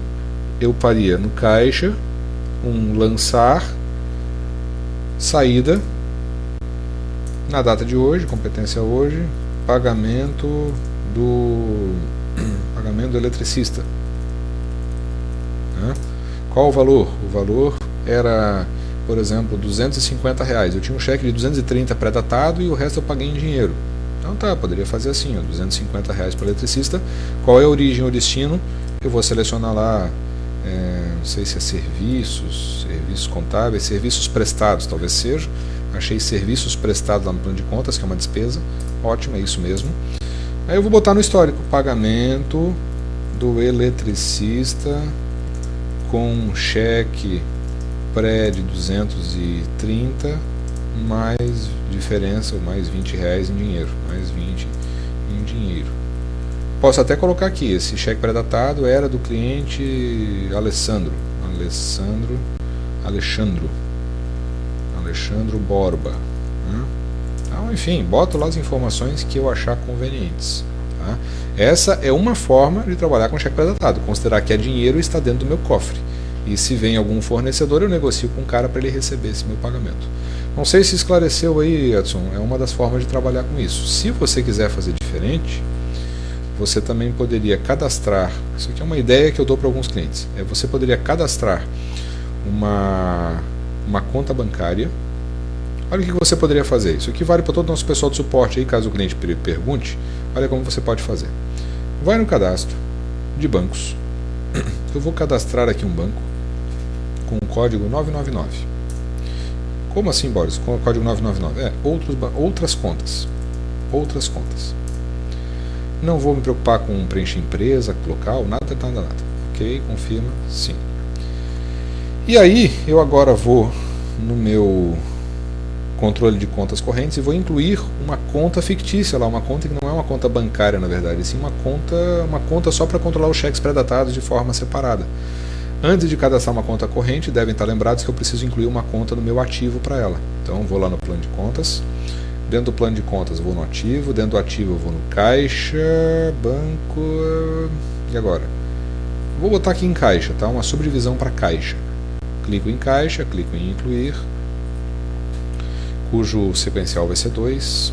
eu faria no caixa um lançar, saída, na data de hoje, competência hoje, pagamento do eletricista. Qual o valor? O valor era, por exemplo, R$250. Eu tinha um cheque de 230 pré-datado e o resto eu paguei em dinheiro. Então tá, poderia fazer assim, ó, R$250 para o eletricista. Qual é a origem ou destino? Eu vou selecionar lá, não sei se é serviços contábeis, serviços prestados, talvez seja. Achei serviços prestados lá no plano de contas, que é uma despesa. Ótimo, é isso mesmo. Aí eu vou botar no histórico, pagamento do eletricista com cheque pré de 230 mais diferença, mais R$20 em dinheiro, mais 20 em dinheiro. Posso até colocar aqui, esse cheque pré-datado era do cliente Alessandro Borba. Então, enfim, boto lá as informações que eu achar convenientes. Tá? Essa é uma forma de trabalhar com cheque pré-datado, considerar que é dinheiro e está dentro do meu cofre. E se vem algum fornecedor, eu negocio com o cara para ele receber esse meu pagamento. Não sei se esclareceu aí, Edson, é uma das formas de trabalhar com isso. Se você quiser fazer diferente, você também poderia cadastrar, isso aqui é uma ideia que eu dou para alguns clientes, você poderia cadastrar uma conta bancária. Olha o que você poderia fazer. Isso aqui vale para todo o nosso pessoal de suporte aí, caso o cliente pergunte. Olha como você pode fazer. Vai no cadastro de bancos. Eu vou cadastrar aqui um banco com o código 999. Como assim, Boris? Com o código 999? Outras contas. Outras contas. Não vou me preocupar com preencher empresa, local, nada. Ok, confirma, sim. E aí, eu agora vou no meu controle de contas correntes e vou incluir uma conta fictícia lá, uma conta que não é uma conta bancária, na verdade, sim uma conta só para controlar os cheques pré-datados de forma separada. Antes de cadastrar uma conta corrente, devem estar lembrados que eu preciso incluir uma conta no meu ativo para ela. Então, vou lá no plano de contas. Dentro do plano de contas, vou no ativo. Dentro do ativo, eu vou no caixa, banco. E agora? Vou botar aqui em caixa, tá? Uma subdivisão para caixa. Clico em caixa, clico em incluir, cujo sequencial vai ser 2.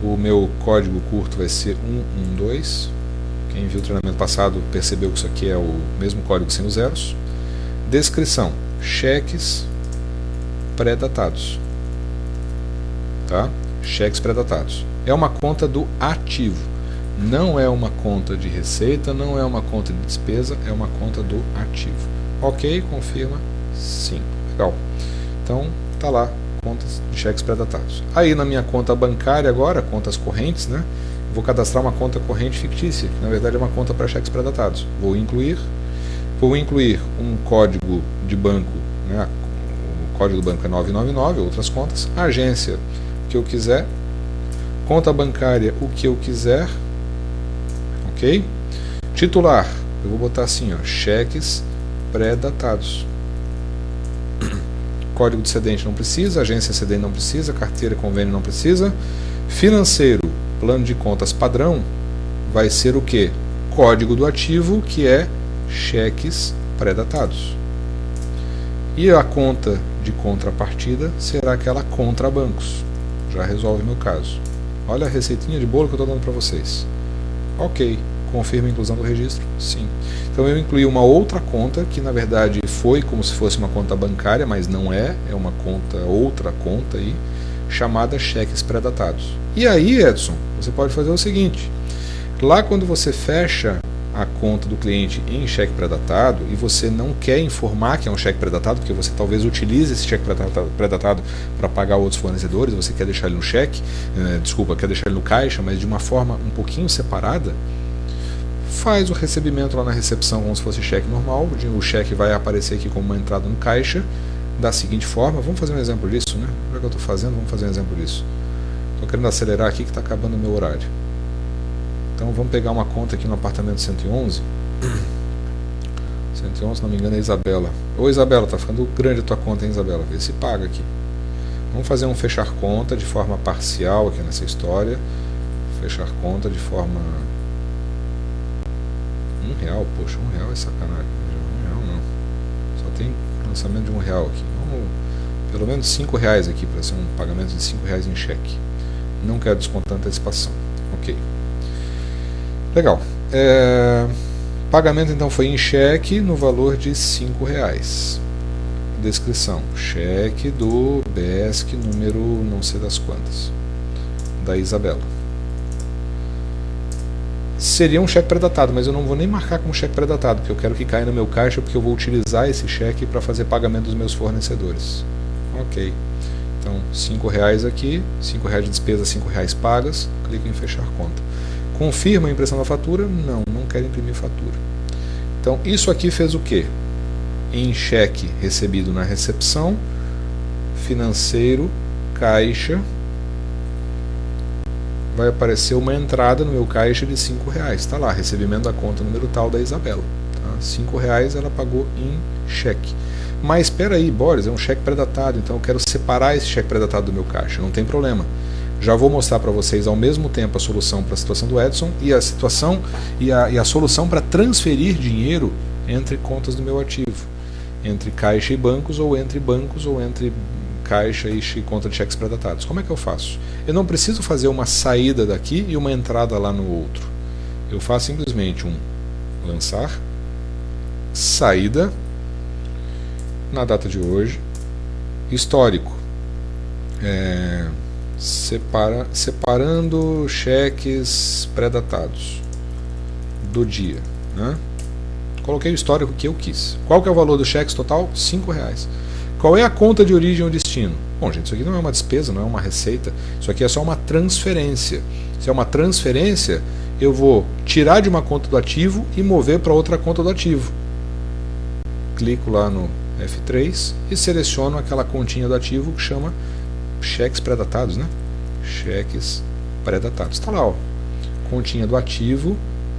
O meu código curto vai ser 112. Quem viu o treinamento passado percebeu que isso aqui é o mesmo código sem os zeros. Descrição: cheques pré-datados. Tá? Cheques pré-datados. É uma conta do ativo. Não é uma conta de receita, não é uma conta de despesa, é uma conta do ativo. Ok, confirma, sim. Legal. Então, tá lá, contas de cheques pré-datados. Aí na minha conta bancária agora, contas correntes, né? Vou cadastrar uma conta corrente fictícia, que na verdade é uma conta para cheques pré-datados. Vou incluir um código de banco, né? O código do banco é 999, outras contas. Agência, o que eu quiser. Conta bancária, o que eu quiser. Ok? Titular, eu vou botar assim, ó, cheques pré-datados. Código de cedente não precisa, agência cedente não precisa, carteira convênio não precisa. Financeiro, plano de contas padrão, vai ser o que? Código do ativo, que é cheques pré-datados. E a conta de contrapartida será aquela contra bancos. Já resolve meu caso. Olha a receitinha de bolo que eu estou dando para vocês. Ok, confirma a inclusão do registro? Sim. Então eu incluí uma outra conta, que na verdade foi como se fosse uma conta bancária, mas não é, é uma conta, outra conta aí, chamada cheques pré-datados. E aí, Edson, você pode fazer o seguinte, lá quando você fecha a conta do cliente em cheque pré-datado e você não quer informar que é um cheque pré-datado, porque você talvez utilize esse cheque pré-datado para pagar outros fornecedores, você quer deixar ele no cheque, quer deixar ele no caixa, mas de uma forma um pouquinho separada, faz o recebimento lá na recepção como se fosse cheque normal, o cheque vai aparecer aqui como uma entrada no caixa, da seguinte forma, vamos fazer um exemplo disso, né? Já que eu estou fazendo, vamos fazer um exemplo disso. Estou querendo acelerar aqui que está acabando o meu horário. Então vamos pegar uma conta aqui no apartamento 111. 111, se não me engano, é Isabela. Ô Isabela, tá ficando grande a tua conta, hein, Isabela? Vê se paga aqui. Vamos fazer um fechar conta de forma parcial aqui nessa história. Fechar conta de forma... R$1, poxa, R$1 é sacanagem. R$1 não. Só tem lançamento de R$1 aqui. Vamos, pelo menos R$5 aqui, para ser um pagamento de R$5 em cheque. Não quero descontar antecipação. Ok. Legal. Pagamento então foi em cheque no valor de R$5. Descrição: cheque do BESC número não sei das quantas, da Isabela. Seria um cheque pré-datado, mas eu não vou nem marcar como cheque pré-datado, porque eu quero que caia no meu caixa, porque eu vou utilizar esse cheque para fazer pagamento dos meus fornecedores. Ok. Então, R$5 aqui, R$5 de despesa, R$5 pagas, clico em fechar conta. Confirma a impressão da fatura? Não, não quero imprimir fatura. Então, isso aqui fez o quê? Em cheque recebido na recepção, financeiro, caixa, vai aparecer uma entrada no meu caixa de R$5. Está lá, recebimento da conta número tal da Isabela. Tá? R$5 ela pagou em cheque. Mas espera aí, Boris, é um cheque pré-datado, então eu quero separar esse cheque pré-datado do meu caixa. Não tem problema. Já vou mostrar para vocês ao mesmo tempo a solução para a situação do Edson e a situação e a solução para transferir dinheiro entre contas do meu ativo, entre caixa e bancos ou entre caixa e conta de cheques pré-datados. Como é que eu faço? Eu não preciso fazer uma saída daqui e uma entrada lá no outro. Eu faço simplesmente um lançar, saída, na data de hoje, histórico, separando cheques pré-datados do dia, né? Coloquei o histórico que eu quis. Qual que é o valor dos cheques total? R$5. Qual é a conta de origem ou destino? Bom, gente, isso aqui não é uma despesa, não é uma receita, isso aqui é só uma transferência. Se é uma transferência, eu vou tirar de uma conta do ativo e mover para outra conta do ativo. Clico lá no F3 e seleciono aquela continha do ativo que chama cheques pré-datados, né? Cheques pré-datados. Está lá, ó. Continha do ativo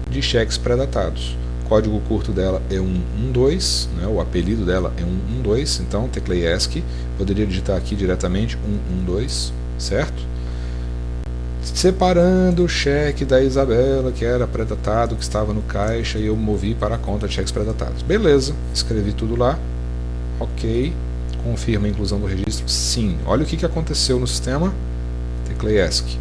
de cheques pré-datados. O código curto dela é 112, né? O apelido dela é 112, então teclei ESC, poderia digitar aqui diretamente 112, certo? Separando o cheque da Isabela, que era pré-datado, que estava no caixa, e eu movi para a conta de cheques pré-datados. Beleza, escrevi tudo lá, ok. Confirma a inclusão do registro? Sim. Olha o que aconteceu no sistema. Teclei ESC.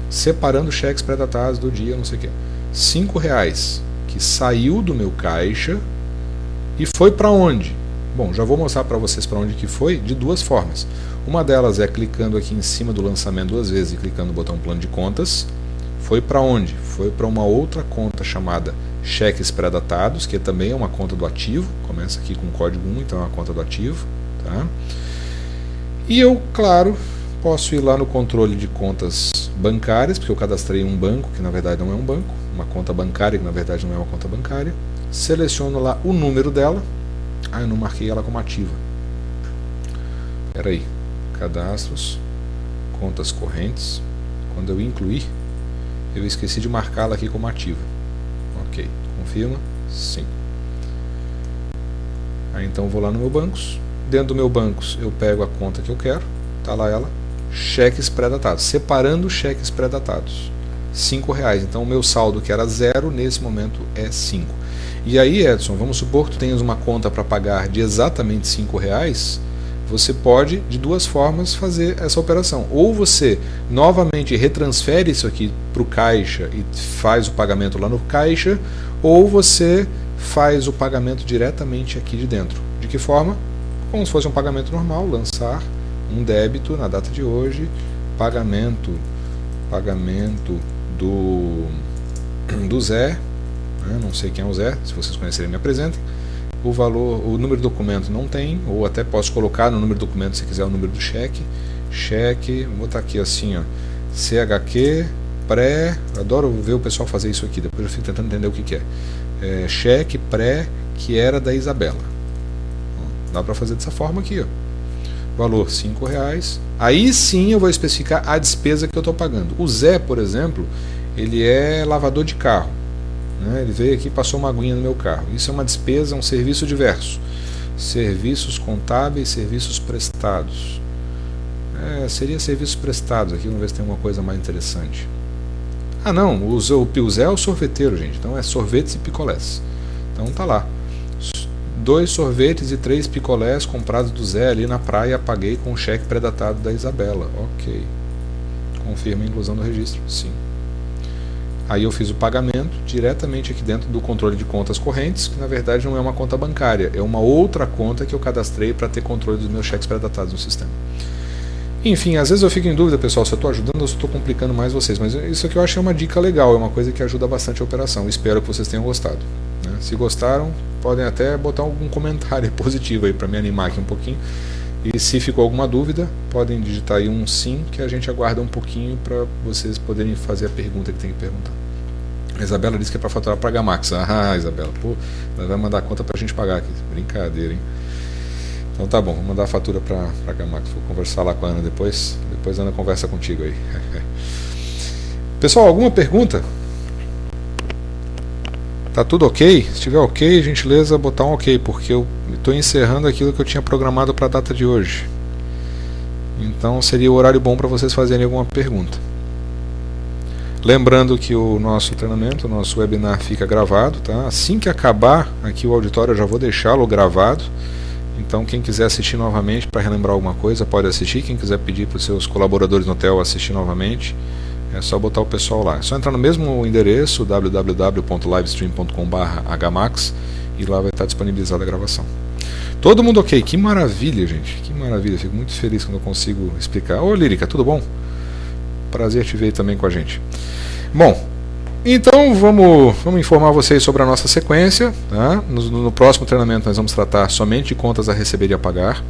Separando cheques pré-datados do dia, não sei o que. R$5 que saiu do meu caixa e foi para onde? Bom, já vou mostrar para vocês para onde que foi de duas formas. Uma delas é clicando aqui em cima do lançamento duas vezes e clicando no botão plano de contas. Foi para onde? Foi para uma outra conta chamada cheques pré-datados, que também é uma conta do ativo. Começa aqui com o código 1, então é uma conta do ativo. Tá? E eu, claro, posso ir lá no controle de contas bancárias, porque eu cadastrei um banco, que na verdade não é um banco, uma conta bancária, que na verdade não é uma conta bancária. Seleciono lá o número dela. Ah, eu não marquei ela como ativa. Espera aí. Cadastros, contas correntes. Quando eu incluir, eu esqueci de marcá-la aqui como ativa. Ok. Confirma? Sim. Aí então eu vou lá no meu bancos. Dentro do meu bancos eu pego a conta que eu quero, tá lá ela, cheques pré-datados, separando cheques pré-datados, R$5. Então o meu saldo que era 0 nesse momento é 5. E aí, Edson, vamos supor que tu tenhas uma conta para pagar de exatamente R$5, você pode de duas formas fazer essa operação. Ou você novamente retransfere isso aqui para o caixa e faz o pagamento lá no caixa, ou você faz o pagamento diretamente aqui de dentro. De que forma? Como se fosse um pagamento normal, lançar um débito na data de hoje, pagamento do Zé, né? Não sei quem é o Zé, se vocês conhecerem me apresentem. O valor, o número do documento não tem, ou até posso colocar no número do documento se quiser o número do cheque. Cheque, vou botar aqui assim, ó, CHQ, pré, adoro ver o pessoal fazer isso aqui, depois eu fico tentando entender o que é. Cheque pré, que era da Isabela. Dá para fazer dessa forma aqui, ó. Valor R$5. Aí sim eu vou especificar a despesa que eu estou pagando. O Zé, por exemplo, ele é lavador de carro, né? Ele veio aqui e passou uma aguinha no meu carro. Isso é uma despesa, um serviço diverso. Serviços contábeis, serviços prestados. Seria serviços prestados aqui, vamos ver se tem uma coisa mais interessante. Ah não, o Zé é o sorveteiro, gente. Então é sorvetes e picolés. Então tá lá. 2 sorvetes e 3 picolés comprados do Zé ali na praia, paguei com o cheque pré-datado da Isabela. Ok. Confirma a inclusão do registro? Sim. Aí eu fiz o pagamento diretamente aqui dentro do controle de contas correntes, que na verdade não é uma conta bancária, é uma outra conta que eu cadastrei para ter controle dos meus cheques pré-datados no sistema. Enfim, às vezes eu fico em dúvida, pessoal, se eu estou ajudando ou se estou complicando mais vocês, mas isso aqui eu achei uma dica legal, é uma coisa que ajuda bastante a operação. Espero que vocês tenham gostado, né? Se gostaram, podem até botar algum comentário positivo aí para me animar aqui um pouquinho. E se ficou alguma dúvida, podem digitar aí um sim, que a gente aguarda um pouquinho para vocês poderem fazer a pergunta que tem que perguntar. A Isabela disse que é para faturar para a Gamax. Ah, Isabela, pô, ela vai mandar a conta para a gente pagar aqui. Brincadeira, hein? Então tá bom, vou mandar a fatura para a Gamax. Vou conversar lá com a Ana depois. Depois a Ana conversa contigo aí. Pessoal, alguma pergunta? Tá tudo ok? Se tiver ok, gentileza, botar um ok, porque eu estou encerrando aquilo que eu tinha programado para a data de hoje. Então seria o horário bom para vocês fazerem alguma pergunta. Lembrando que o nosso treinamento, o nosso webinar fica gravado, tá? Assim que acabar aqui o auditório, eu já vou deixá-lo gravado. Então quem quiser assistir novamente para relembrar alguma coisa, pode assistir. Quem quiser pedir para os seus colaboradores no hotel assistir novamente, é só botar o pessoal lá. É só entrar no mesmo endereço, www.livestream.com/hmax, e lá vai estar disponibilizada a gravação. Todo mundo ok? Que maravilha, gente. Que maravilha. Fico muito feliz quando eu consigo explicar. Ô, Lírica, tudo bom? Prazer te ver também com a gente. Bom, então vamos informar vocês sobre a nossa sequência, tá? No próximo treinamento nós vamos tratar somente de contas a receber e a pagar.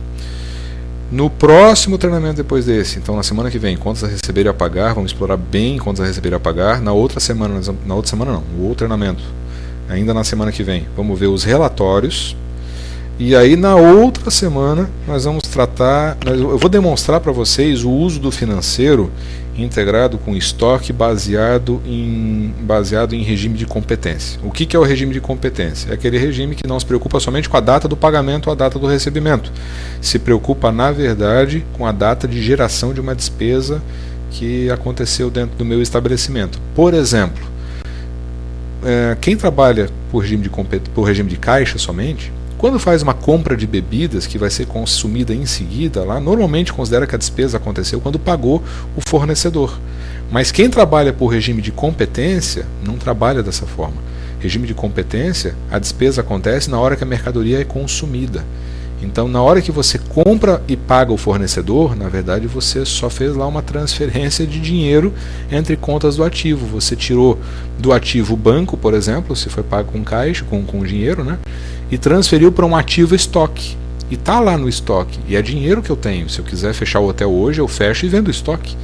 No próximo treinamento depois desse, então na semana que vem, contas a receber e a pagar, vamos explorar bem contas a receber e a pagar. Na outra semana, no outro treinamento, ainda na semana que vem, vamos ver os relatórios. E aí na outra semana nós vamos tratar, eu vou demonstrar para vocês o uso do financeiro integrado com estoque baseado em regime de competência. O que é o regime de competência? É aquele regime que não se preocupa somente com a data do pagamento ou a data do recebimento. Se preocupa, na verdade, com a data de geração de uma despesa que aconteceu dentro do meu estabelecimento. Por exemplo, quem trabalha por regime de caixa somente, quando faz uma compra de bebidas que vai ser consumida em seguida, lá normalmente considera que a despesa aconteceu quando pagou o fornecedor. Mas quem trabalha por regime de competência não trabalha dessa forma. Regime de competência, a despesa acontece na hora que a mercadoria é consumida. Então, na hora que você compra e paga o fornecedor, na verdade você só fez lá uma transferência de dinheiro entre contas do ativo. Você tirou do ativo o banco, por exemplo, se foi pago com caixa, com dinheiro, né? E transferiu para um ativo estoque. E está lá no estoque. E é dinheiro que eu tenho. Se eu quiser fechar o hotel hoje, eu fecho e vendo o estoque.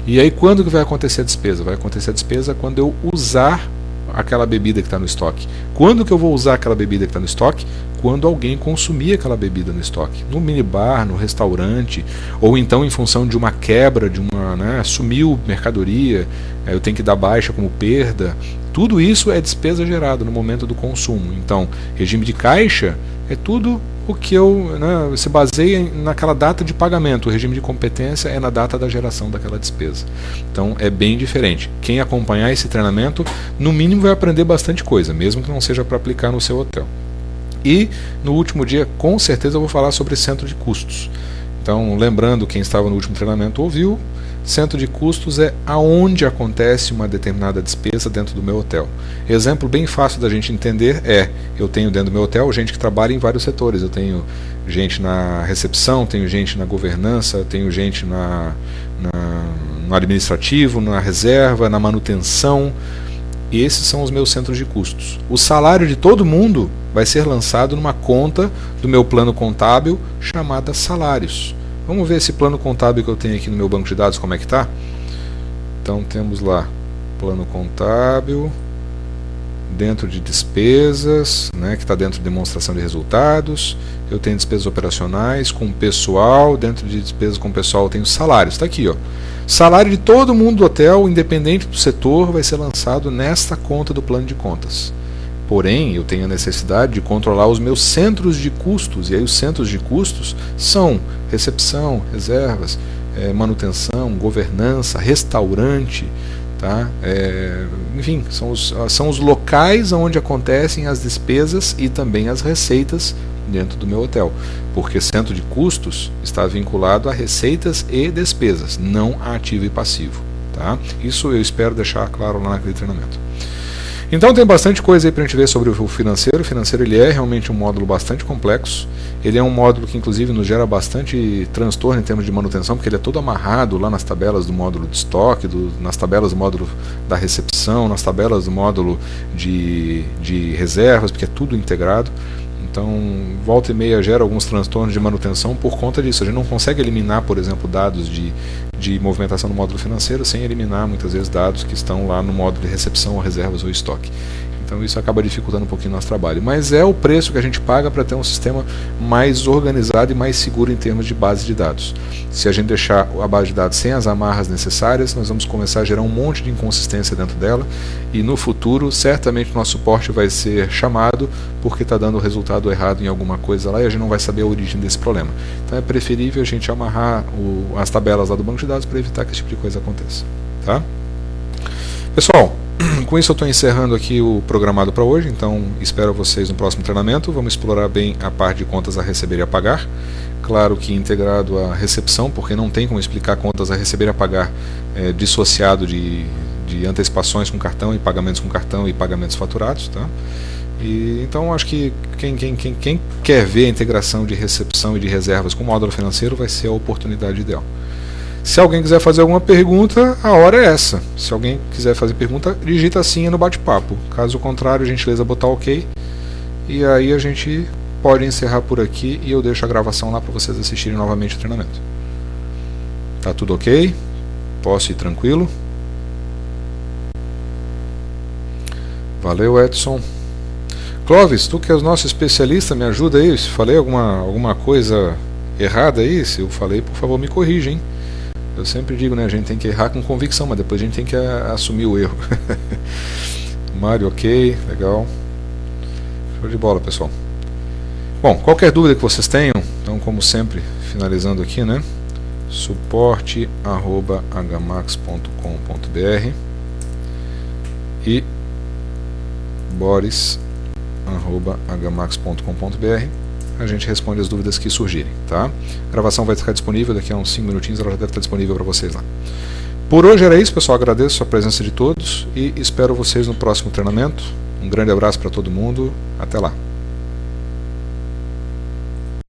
E aí quando que vai acontecer a despesa? Vai acontecer a despesa quando eu usar aquela bebida que está no estoque. Quando que eu vou usar aquela bebida que está no estoque? Quando alguém consumir aquela bebida no estoque. No minibar, no restaurante, ou então em função de uma quebra, sumiu mercadoria, eu tenho que dar baixa como perda. Tudo isso é despesa gerada no momento do consumo. Então, regime de caixa é tudo o que se baseia naquela data de pagamento. O regime de competência é na data da geração daquela despesa. Então, é bem diferente. Quem acompanhar esse treinamento, no mínimo vai aprender bastante coisa, mesmo que não seja para aplicar no seu hotel. E, no último dia, com certeza eu vou falar sobre centro de custos. Então, lembrando, quem estava no último treinamento ouviu, centro de custos é aonde acontece uma determinada despesa dentro do meu hotel. Exemplo bem fácil da gente entender eu tenho dentro do meu hotel gente que trabalha em vários setores. Eu tenho gente na recepção, tenho gente na governança, tenho gente no administrativo, na reserva, na manutenção. esses são os meus centros de custos. O salário de todo mundo vai ser lançado numa conta do meu plano contábil chamada salários. Vamos ver esse plano contábil que eu tenho aqui no meu banco de dados, como é que está? Então temos lá plano contábil, dentro de despesas, né, que está dentro de demonstração de resultados. Eu tenho despesas operacionais com pessoal, dentro de despesas com pessoal eu tenho salários, está aqui, ó. Salário de todo mundo do hotel, independente do setor, vai ser lançado nesta conta do plano de contas. Porém, eu tenho a necessidade de controlar os meus centros de custos, e aí os centros de custos são recepção, reservas, manutenção, governança, restaurante, tá? Enfim, são os locais onde acontecem as despesas e também as receitas dentro do meu hotel, porque centro de custos está vinculado a receitas e despesas, não a ativo e passivo, tá? Isso eu espero deixar claro lá naquele treinamento. Então tem bastante coisa aí para a gente ver sobre o financeiro. O financeiro ele é realmente um módulo bastante complexo. Ele é um módulo que inclusive nos gera bastante transtorno em termos de manutenção, porque ele é todo amarrado lá nas tabelas do módulo de estoque, nas tabelas do módulo da recepção, nas tabelas do módulo de reservas, porque é tudo integrado. Então, volta e meia gera alguns transtornos de manutenção por conta disso. A gente não consegue eliminar, por exemplo, dados de movimentação no módulo financeiro sem eliminar, muitas vezes, dados que estão lá no módulo de recepção, ou reservas ou estoque. Então isso acaba dificultando um pouquinho o nosso trabalho. Mas é o preço que a gente paga para ter um sistema mais organizado e mais seguro em termos de base de dados. Se a gente deixar a base de dados sem as amarras necessárias, nós vamos começar a gerar um monte de inconsistência dentro dela, e no futuro, certamente, o nosso suporte vai ser chamado porque está dando resultado errado em alguma coisa lá e a gente não vai saber a origem desse problema. Então é preferível a gente amarrar as tabelas lá do banco de dados para evitar que esse tipo de coisa aconteça. Tá? Pessoal, com isso eu estou encerrando aqui o programado para hoje, então espero vocês no próximo treinamento. Vamos explorar bem a parte de contas a receber e a pagar. Claro que integrado à recepção, porque não tem como explicar contas a receber e a pagar dissociado de antecipações com cartão e pagamentos com cartão e pagamentos faturados. Tá? E, então acho que quem quer ver a integração de recepção e de reservas com o módulo financeiro vai ser a oportunidade ideal. Se alguém quiser fazer alguma pergunta, a hora é essa. Se alguém quiser fazer pergunta, digita sim no bate-papo. Caso contrário, a gentileza botar ok. E aí a gente pode encerrar por aqui e eu deixo a gravação lá para vocês assistirem novamente o treinamento. Tá tudo ok? Posso ir tranquilo? Valeu, Edson. Clóvis, tu que és nosso especialista, me ajuda aí. Se falei alguma coisa errada aí, se eu falei, por favor, me corrija, hein? Eu sempre digo, né, a gente tem que errar com convicção, mas depois a gente tem que assumir o erro. Mário, ok, legal. Show de bola, pessoal. Bom, qualquer dúvida que vocês tenham, então, como sempre, finalizando aqui, né, suporte@hmax.com.br e boris@hmax.com.br. A gente responde as dúvidas que surgirem, tá? A gravação vai ficar disponível daqui a uns 5 minutinhos, ela já deve estar disponível para vocês lá. Por hoje era isso, pessoal. Agradeço a presença de todos e espero vocês no próximo treinamento. Um grande abraço para todo mundo. Até lá.